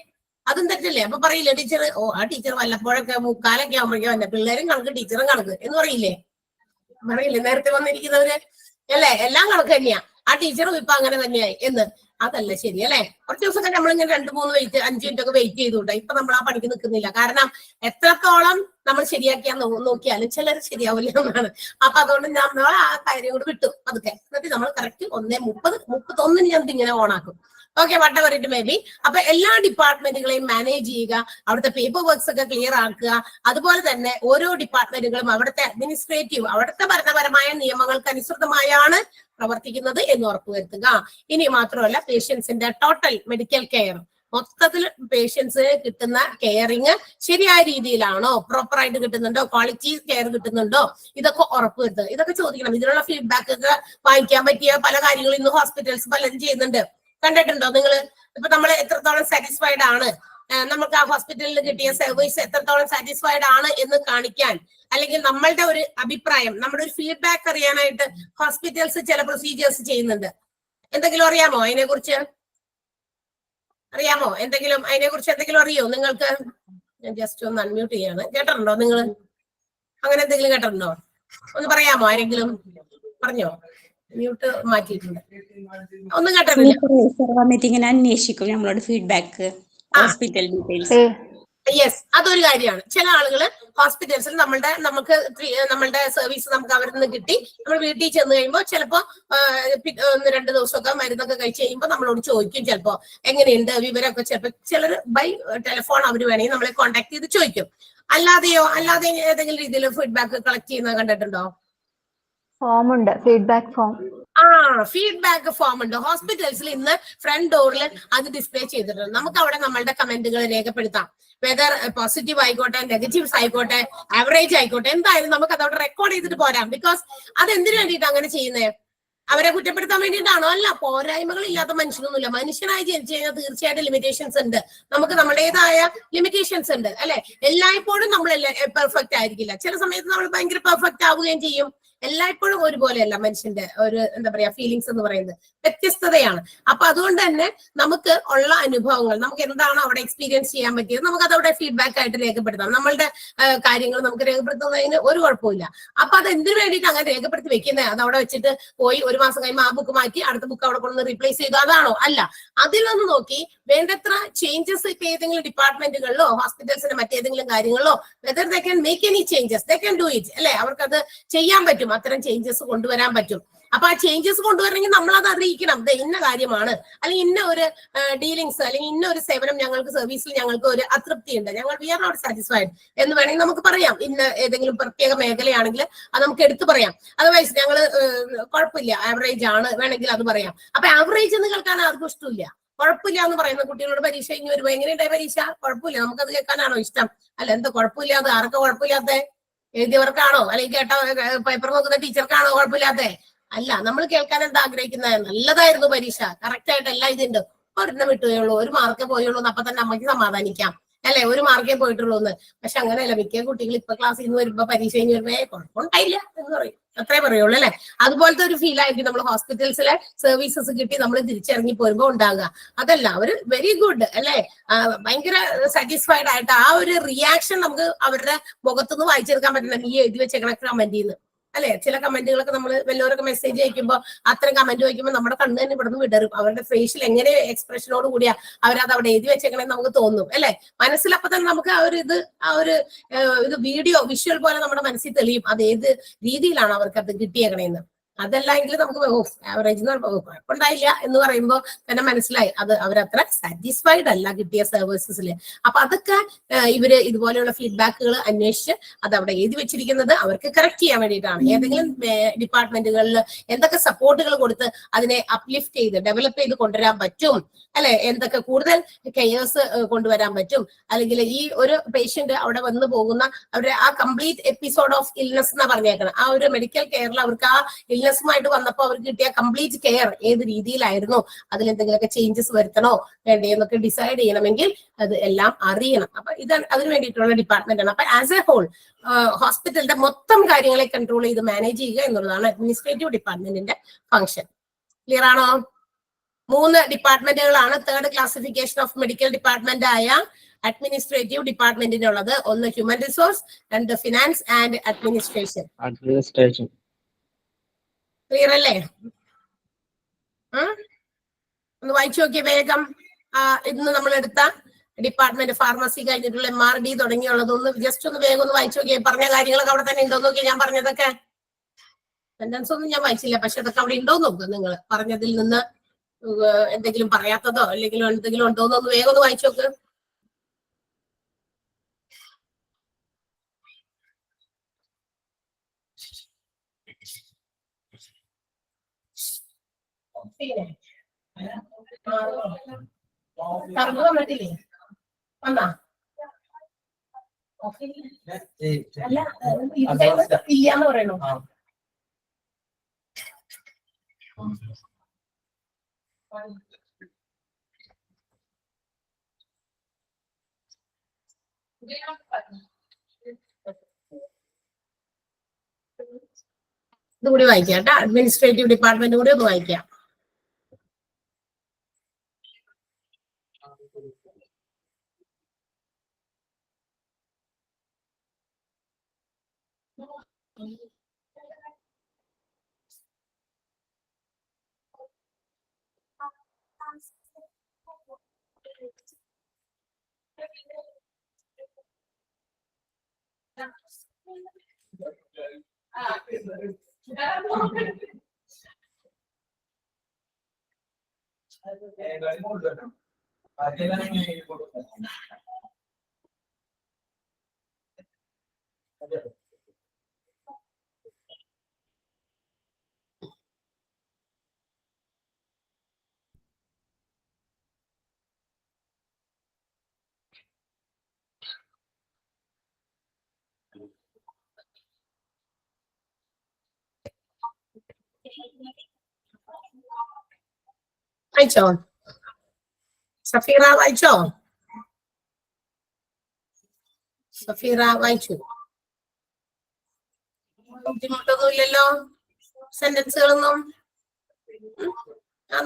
അതും തെറ്റല്ലേ? അപ്പൊ പറയില്ലേ ടീച്ചർ, ഓ ആ ടീച്ചർ വല്ലപ്പോഴൊക്കെ 3:45 ആകുമ്പോഴേക്കും വന്നെ, പിള്ളേരും കണക്ക് ടീച്ചറും കണക്ക് എന്ന് പറയില്ലേ? നേരത്തെ വന്നിരിക്കുന്നവര് അല്ലേ, എല്ലാം കണക്ക് തന്നെയാ, ആ ടീച്ചറും ഇപ്പൊ അങ്ങനെ തന്നെയായി എന്ന്. അതല്ല ശരി അല്ലെ? കുറച്ച് ദിവസമൊക്കെ നമ്മളിങ്ങനെ 2-3 വെയിറ്റ് 5 മിനിറ്റ് ഒക്കെ വെയിറ്റ് ചെയ്തുകൂട്ടാ. ഇപ്പൊ നമ്മൾ ആ പണിക്ക് നിൽക്കുന്നില്ല. കാരണം എത്രത്തോളം നമ്മൾ ശരിയാക്കിയാൽ നോക്കിയാലും ചിലർ ശരിയാവില്ല എന്നാണ്. അപ്പൊ അതുകൊണ്ട് നമ്മൾ ആ കാര്യം കൂടെ വിട്ടു പതുക്കെ. എന്നിട്ട് നമ്മൾ കറക്റ്റ് 1:30-1:31 ഞാൻ ഇങ്ങനെ ഓണാക്കും. Okay, whatever it may be. അപ്പൊ എല്ലാ ഡിപ്പാർട്ട്മെന്റുകളെയും മാനേജ് ചെയ്യുക, അവിടുത്തെ പേപ്പർ വർക്ക്സ് ഒക്കെ ക്ലിയർ ആക്കുക. അതുപോലെ തന്നെ ഓരോ ഡിപ്പാർട്ട്മെന്റുകളും അവിടുത്തെ അഡ്മിനിസ്ട്രേറ്റീവ്, അവിടുത്തെ ഭരണപരമായ നിയമങ്ങൾക്ക് അനുസൃതമായാണ് പ്രവർത്തിക്കുന്നത് എന്ന് ഉറപ്പുവരുത്തുക. ഇനി മാത്രമല്ല, പേഷ്യൻസിന്റെ ടോട്ടൽ മെഡിക്കൽ കെയർ, മൊത്തത്തിൽ പേഷ്യൻസിന് കിട്ടുന്ന കെയറിങ് ശരിയായ രീതിയിലാണോ, പ്രോപ്പർ ആയിട്ട് കിട്ടുന്നുണ്ടോ, ക്വാളിറ്റി കെയർ കിട്ടുന്നുണ്ടോ, ഇതൊക്കെ ഉറപ്പുവരുത്തുക. ഇതൊക്കെ ചോദിക്കണം. ഇതിനുള്ള ഫീഡ്ബാക്ക് ഒക്കെ വാങ്ങിക്കാൻ പറ്റിയ പല കാര്യങ്ങളും ഇന്ന് ഹോസ്പിറ്റൽസ് പലരും ചെയ്യുന്നുണ്ട്. കണ്ടിട്ടുണ്ടോ നിങ്ങൾ? ഇപ്പൊ നമ്മൾ എത്രത്തോളം സാറ്റിസ്ഫൈഡ് ആണ്, നമുക്ക് ആ ഹോസ്പിറ്റലിൽ കിട്ടിയ സർവീസ് എത്രത്തോളം സാറ്റിസ്ഫൈഡ് ആണ് എന്ന് കാണിക്കാൻ, അല്ലെങ്കിൽ നമ്മളുടെ ഒരു അഭിപ്രായം, നമ്മുടെ ഒരു ഫീഡ്ബാക്ക് അറിയാനായിട്ട് ഹോസ്പിറ്റൽസ് ചില പ്രൊസീജിയേഴ്സ് ചെയ്യുന്നുണ്ട്. എന്തെങ്കിലും അറിയാമോ അതിനെ കുറിച്ച്? എന്തെങ്കിലും അറിയോ നിങ്ങൾക്ക്? ഞാൻ ജസ്റ്റ് ഒന്ന് അൺമ്യൂട്ട് ചെയ്യാണ്. കേട്ടിട്ടുണ്ടോ നിങ്ങൾ? അങ്ങനെ എന്തെങ്കിലും കേട്ടിട്ടുണ്ടോ? ഒന്ന് പറയാമോ? ആരെങ്കിലും പറഞ്ഞോ? മ്യൂട്ട് മാറ്റിയിട്ടുണ്ട്. ഒന്നും കേട്ടിട്ടില്ല. അന്വേഷിക്കും നമ്മളോട് ഫീഡ്ബാക്ക്, ഹോസ്പിറ്റൽ ഡീറ്റെയിൽസ്. യെസ്, അതൊരു കാര്യമാണ്. ചില ആളുകൾ ഹോസ്പിറ്റൽസിൽ നമ്മളുടെ സർവീസ് നമുക്ക് അവരിൽ നിന്ന് കിട്ടി, നമ്മൾ വീട്ടിൽ ചെന്ന് കഴിയുമ്പോൾ ചിലപ്പോൾ 1-2 ദിവസമൊക്കെ മരുന്നൊക്കെ കഴിച്ച് കഴിയുമ്പോൾ നമ്മളോട് ചോദിക്കും, ചിലപ്പോൾ എങ്ങനെയുണ്ട് വിവരമൊക്കെ. ചിലപ്പോൾ ചിലർ ബൈ ടെലിഫോൺ അവർ വേണമെങ്കിൽ നമ്മളെ കോൺടാക്ട് ചെയ്ത് ചോദിക്കും. അല്ലാതെ ഏതെങ്കിലും രീതിയിൽ ഫീഡ്ബാക്ക് കളക്ട് ചെയ്യുന്നത് കണ്ടിട്ടുണ്ടോ? ഫോം ഉണ്ട്, ഫീഡ്ബാക്ക് ഫോം. ഫീഡ്ബാക്ക് ഫോം ഉണ്ട്. ഹോസ്പിറ്റൽസിൽ ഇന്ന് ഫ്രണ്ട് ഡോറിൽ അത് ഡിസ്പ്ലേ ചെയ്തിട്ടുണ്ട്. നമുക്ക് അവിടെ നമ്മളുടെ കമന്റുകൾ രേഖപ്പെടുത്താം. വെദർ പോസിറ്റീവ് ആയിക്കോട്ടെ, നെഗറ്റീവ്സ് ആയിക്കോട്ടെ, ആവറേജ് ആയിക്കോട്ടെ, എന്തായാലും നമുക്ക് അതവിടെ റെക്കോർഡ് ചെയ്തിട്ട് പോരാം. ബിക്കോസ് അത് എന്തിനു വേണ്ടിയിട്ട് അങ്ങനെ ചെയ്യുന്നത്? അവരെ കുറ്റപ്പെടുത്താൻ വേണ്ടിയിട്ടാണോ? അല്ല. പോരായ്മകൾ ഇല്ലാത്ത മനുഷ്യനൊന്നുമില്ല. മനുഷ്യനായി ജനിച്ചു കഴിഞ്ഞാൽ തീർച്ചയായിട്ടും ലിമിറ്റേഷൻസ് ഉണ്ട്. നമുക്ക് നമ്മുടേതായ ലിമിറ്റേഷൻസ് ഉണ്ട്, അല്ലെ? എല്ലായ്പ്പോഴും നമ്മൾ പെർഫെക്റ്റ് ആയിരിക്കില്ല. ചില സമയത്ത് നമ്മൾ ഭയങ്കര പെർഫെക്റ്റ് ആവുകയും ചെയ്യും. എല്ലായ്പ്പോഴും ഒരുപോലെയല്ല മനുഷ്യന്റെ ഒരു എന്താ പറയാ ഫീലിങ്സ് എന്ന് പറയുന്നത്, വ്യത്യസ്തതയാണ്. അപ്പൊ അതുകൊണ്ട് തന്നെ നമുക്ക് ഉള്ള അനുഭവങ്ങൾ, നമുക്ക് എന്താണ് അവിടെ എക്സ്പീരിയൻസ് ചെയ്യാൻ പറ്റിയത്, നമുക്ക് അതവിടെ ഫീഡ്ബാക്ക് ആയിട്ട് രേഖപ്പെടുത്താം. നമ്മളുടെ കാര്യങ്ങൾ നമുക്ക് രേഖപ്പെടുത്തുന്നതിന് ഒരു കുഴപ്പമില്ല. അപ്പൊ അത് എന്തിനു വേണ്ടിയിട്ട് അങ്ങനെ രേഖപ്പെടുത്തി വെക്കുന്നത്? അത് അവിടെ വെച്ചിട്ട് പോയി 1 മാസം കഴിയുമ്പോൾ ആ ബുക്ക് മാറ്റി അടുത്ത ബുക്ക് അവിടെ കൊണ്ടുവന്ന് റീപ്ലേസ് ചെയ്തു അതാണോ? അല്ല. അതിലൊന്ന് നോക്കി വേണ്ടത്ര ചേഞ്ചസ് ഇപ്പൊ ഏതെങ്കിലും ഡിപ്പാർട്ട്മെന്റുകളിലോ ഹോസ്പിറ്റൽസിന്റെ മറ്റേതെങ്കിലും കാര്യങ്ങളിലോ whether they can make any changes, they can do it, അല്ലെ? അവർക്കത് ചെയ്യാൻ പറ്റും, അത്തരം ചേഞ്ചസ് കൊണ്ടുവരാൻ പറ്റും. അപ്പൊ ആ ചേഞ്ചസ് കൊണ്ടുവരണമെങ്കിൽ നമ്മൾ അത് അറിയിക്കണം. ഇന്ന കാര്യമാണ്, അല്ലെങ്കിൽ ഇന്ന ഒരു ഡീലിങ്സ്, അല്ലെങ്കിൽ ഇന്ന ഒരു സേവനം ഞങ്ങൾക്ക് സർവീസിൽ ഞങ്ങൾക്ക് ഒരു അതൃപ്തി ഉണ്ട്, ഞങ്ങൾ വി ആർ നോട്ട് സാറ്റിസ്ഫൈഡ് എന്ന് വേണമെങ്കിൽ നമുക്ക് പറയാം. ഇന്ന ഏതെങ്കിലും പ്രത്യേക മേഖലയാണെങ്കിൽ അത് നമുക്ക് എടുത്തു പറയാം. അതർവൈസ് ഞങ്ങൾ കുഴപ്പമില്ല, ആവറേജ് ആണ്, വേണമെങ്കിൽ അത് പറയാം. അപ്പൊ ആവറേജ് എന്ന് കേൾക്കാൻ ആർക്കും ഇഷ്ടമില്ല. കുഴപ്പമില്ല എന്ന് പറയുന്ന കുട്ടികളോട് പരീക്ഷ ഇനി വരുമ്പോ എങ്ങനെയുണ്ടായി പരീക്ഷ? കുഴപ്പമില്ല. നമുക്കത് കേൾക്കാനാണോ ഇഷ്ടം? അല്ല, എന്താ കുഴപ്പമില്ലാതെ? ആർക്കാ കുഴപ്പമില്ലാത്ത? എഴുതിയവർക്കാണോ? അല്ലെങ്കിൽ കേട്ട പേപ്പർ നോക്കുന്ന ടീച്ചർക്കാണോ കുഴപ്പമില്ലാത്ത? അല്ല. നമ്മൾ കേൾക്കാൻ എന്താ ആഗ്രഹിക്കുന്നത്? നല്ലതായിരുന്നു പരീക്ഷ, കറക്റ്റ് ആയിട്ട് എല്ലാം ഇതുണ്ട്, ഒരെണ്ണം വിട്ടുകയുള്ളൂ, 1 മാർക്കേ പോയുള്ളൂ, അപ്പൊ തന്നെ അമ്മയ്ക്ക് സമാധാനിക്കാം, അല്ലെ? 1 മാർക്കേ പോയിട്ടുള്ളൂ എന്ന്. പക്ഷെ അങ്ങനെയല്ല. മിക്ക കുട്ടികൾ ഇപ്പൊ ക്ലാസ്സിൽ നിന്ന് വരുമ്പോ പരീക്ഷ കഴിഞ്ഞ് വരുമ്പോ കുഴപ്പമുണ്ടായില്ല എന്ന് പറയും. അത്രേ പറയുള്ളൂ, അല്ലെ? അതുപോലത്തെ ഒരു ഫീൽ ആയിരിക്കും നമ്മൾ ഹോസ്പിറ്റൽസിലെ സർവീസസ് കിട്ടി നമ്മൾ തിരിച്ചിറങ്ങി പോരുമ്പോ ഉണ്ടാകുക. അതല്ല, അവര് വെരി ഗുഡ്, അല്ലെ? ഭയങ്കര സാറ്റിസ്ഫൈഡ് ആയിട്ട് ആ ഒരു റിയാക്ഷൻ നമുക്ക് അവരുടെ മുഖത്തുനിന്ന് വായിച്ചെടുക്കാൻ പറ്റണം. ഈ എഴുതി വെച്ചേക്കണ കമന്റിന്ന്, അല്ലെ? ചില കമന്റുകളൊക്കെ നമ്മൾ വല്ലവരൊക്കെ മെസ്സേജ് അയക്കുമ്പോൾ അത്തരം കമന്റ് വയ്ക്കുമ്പോൾ നമ്മുടെ കണ്ണ് തന്നെ ഇവിടുന്ന് വിടരും. അവരുടെ ഫേഷ്യൽ എങ്ങനെ എക്സ്പ്രഷനോട് കൂടിയാ അവരത് അവിടെ എഴുതി വെച്ചേക്കണെന്ന് നമുക്ക് തോന്നും, അല്ലെ? മനസ്സിലപ്പോ തന്നെ നമുക്ക് ആ ഒരു ഇത് വീഡിയോ വിഷ്വൽ പോലെ നമ്മുടെ മനസ്സിൽ തെളിയും അത് ഏത് രീതിയിലാണ് അവർക്ക് അത് കിട്ടിയേക്കണേന്ന്. അതല്ല എങ്കിൽ നമുക്ക് ആവറേജ് കുഴപ്പമുണ്ടായില്ല എന്ന് പറയുമ്പോൾ തന്നെ മനസ്സിലായി അത് അവരത്ര സാറ്റിസ്ഫൈഡ് അല്ല കിട്ടിയ സർവീസസിൽ. അപ്പൊ അതൊക്കെ ഇവര് ഇതുപോലെയുള്ള ഫീഡ്ബാക്കുകൾ അന്വേഷിച്ച് അത് അവിടെ എഴുതി വെച്ചിരിക്കുന്നത് അവർക്ക് കറക്റ്റ് ചെയ്യാൻ വേണ്ടിയിട്ടാണ്. ഏതെങ്കിലും ഡിപ്പാർട്ട്മെന്റുകളിൽ എന്തൊക്കെ സപ്പോർട്ടുകൾ കൊടുത്ത് അതിനെ അപ്ലിഫ്റ്റ് ചെയ്ത് ഡെവലപ്പ് ചെയ്ത് കൊണ്ടുവരാൻ പറ്റും, അല്ലെ? എന്തൊക്കെ കൂടുതൽ കെയേഴ്സ് കൊണ്ടുവരാൻ പറ്റും, അല്ലെങ്കിൽ ഈ ഒരു പേഷ്യന്റ് അവിടെ വന്നു പോകുന്ന അവരുടെ ആ കംപ്ലീറ്റ് എപ്പിസോഡ് ഓഫ് ഇൽനെസ് എന്നാ പറഞ്ഞേക്കണം. ആ ഒരു മെഡിക്കൽ കെയറിൽ അവർക്ക് ആ ഇൽനെസ്സുമായിട്ട് വന്നപ്പോൾ അവർക്ക് കിട്ടിയ കംപ്ലീറ്റ് കെയർ ഏത് രീതിയിലായിരുന്നു, അതിലെന്തെങ്കിലുമൊക്കെ ചേഞ്ചസ് വരുത്തണോ വേണ്ടേ എന്നൊക്കെ ഡിസൈഡ് ചെയ്യണമെങ്കിൽ അത് എല്ലാം അറിയണം. അപ്പൊ ഇത് അതിന് വേണ്ടിയിട്ടുള്ള ഡിപ്പാർട്ട്മെന്റ് ആണ്. അപ്പൊ ആസ് എ ഹോൾ ഹോസ്പിറ്റലിന്റെ മൊത്തം കാര്യങ്ങളെ കൺട്രോൾ ചെയ്ത് മാനേജ് ചെയ്യുക എന്നുള്ളതാണ് അഡ്മിനിസ്ട്രേറ്റീവ് ഡിപ്പാർട്ട്മെന്റിന്റെ ഫംഗ്ഷൻ. ക്ലിയർ ആണോ? 3 ഡിപ്പാർട്ട്മെന്റുകളാണ് 3rd classification of medical department ആയ അഡ്മിനിസ്ട്രേറ്റീവ് ഡിപ്പാർട്ട്മെന്റിനുള്ളത്. 1 human resource, 2 finance and administration. Clear അല്ലേ? ഒന്ന് വായിച്ചു നോക്കിയ വേഗം. ഇന്ന് നമ്മൾ എടുത്ത ഡിപ്പാർട്ട്മെന്റ് ഫാർമസി കഴിഞ്ഞിട്ടുള്ള MRD തുടങ്ങിയുള്ളതൊന്ന് ജസ്റ്റ് ഒന്ന് വേഗം ഒന്ന് വായിച്ചു നോക്കിയേ. പറഞ്ഞ കാര്യങ്ങളൊക്കെ അവിടെ തന്നെ ഉണ്ടോ നോക്കി. ഞാൻ പറഞ്ഞതൊക്കെ സെന്റൻസ് ഒന്നും ഞാൻ വായിച്ചില്ല, പക്ഷെ അതൊക്കെ അവിടെ ഉണ്ടോ നോക്കുക. നിങ്ങൾ പറഞ്ഞതിൽ നിന്ന് എന്തെങ്കിലും പറയാത്തതോ അല്ലെങ്കിൽ എന്തെങ്കിലും ഉണ്ടോ എന്നൊന്ന് വേഗം ഒന്ന് വായിച്ചു നോക്ക്. കറണ്ട് വന്നിട്ടില്ലേ? വന്നാ അല്ല ഇല്ലാന്ന് പറയണോ? ഇതുകൂടി വായിക്കാം കേട്ടോ. അഡ്മിനിസ്ട്രേറ്റീവ് ഡിപ്പാർട്ട്മെന്റ് കൂടി ഒന്ന് വായിക്കാം. വായിച്ചോ? സഫീറ വായിച്ചോ? സഫീറ വായിച്ചു? ബുദ്ധിമുട്ടൊന്നുമില്ലല്ലോ സെന്റൻസുകളൊന്നും?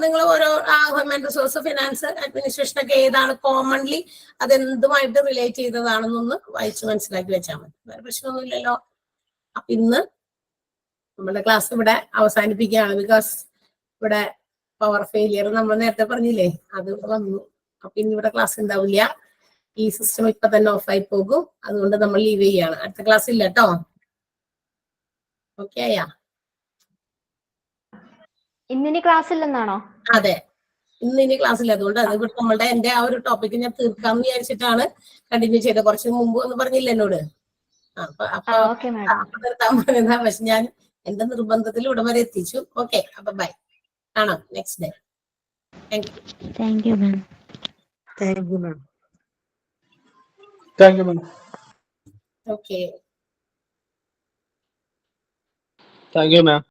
നിങ്ങൾ ഓരോ ഹ്യൂമൻ റിസോഴ്സ്, ഫിനാൻസ്, അഡ്മിനിസ്ട്രേഷൻ ഒക്കെ ഏതാണ് കോമൺലി അതെന്തുമായിട്ട് റിലേറ്റ് ചെയ്തതാണെന്നൊന്ന് വായിച്ച് മനസ്സിലാക്കി വെച്ചാൽ മതി. വേറെ പ്രശ്നമൊന്നുമില്ലല്ലോ. അപ്പൊ ഇന്ന് നമ്മുടെ ക്ലാസ് ഇവിടെ അവസാനിപ്പിക്കുകയാണ്. ബിക്കോസ് ഇവിടെ പവർ ഫെയിലിയർ നമ്മൾ നേരത്തെ പറഞ്ഞില്ലേ, അത് വന്നു. അപ്പൊ ഇന്ന് ഇവിടെ ക്ലാസ് ഉണ്ടാവില്ല. ഈ സിസ്റ്റം ഇപ്പൊ തന്നെ ഓഫായി പോകും. അതുകൊണ്ട് നമ്മൾ ലീവ് ചെയ്യാണ്. അടുത്ത ക്ലാസ് ഇല്ല കേട്ടോ. ഓക്കെ ആയാ? ഇന്നിനി ക്ലാസ് ഇല്ലെന്നാണോ? അതെ, ഇന്ന് ഇനി ക്ലാസ് ഇല്ല. അതുകൊണ്ട് അത് നമ്മളുടെ എന്റെ ആ ഒരു ടോപ്പിക്ക് ഞാൻ തീർക്കാന്ന് വിചാരിച്ചിട്ടാണ് കണ്ടിന്യൂ ചെയ്തത്. കുറച്ച് മുമ്പ് ഒന്ന് പറഞ്ഞില്ല എന്നോട്. അപ്പൊ നിർത്താൻ പറഞ്ഞതാ. പക്ഷെ ഞാൻ എന്റെ നിർബന്ധത്തിൽ ഇവിടെ വരെ എത്തിച്ചു. ഓക്കെ, അപ്പൊ ബൈ. കാണാം next day. Thank you ma'am. Thank you ma'am. Thank you ma'am. Okay, thank you ma'am.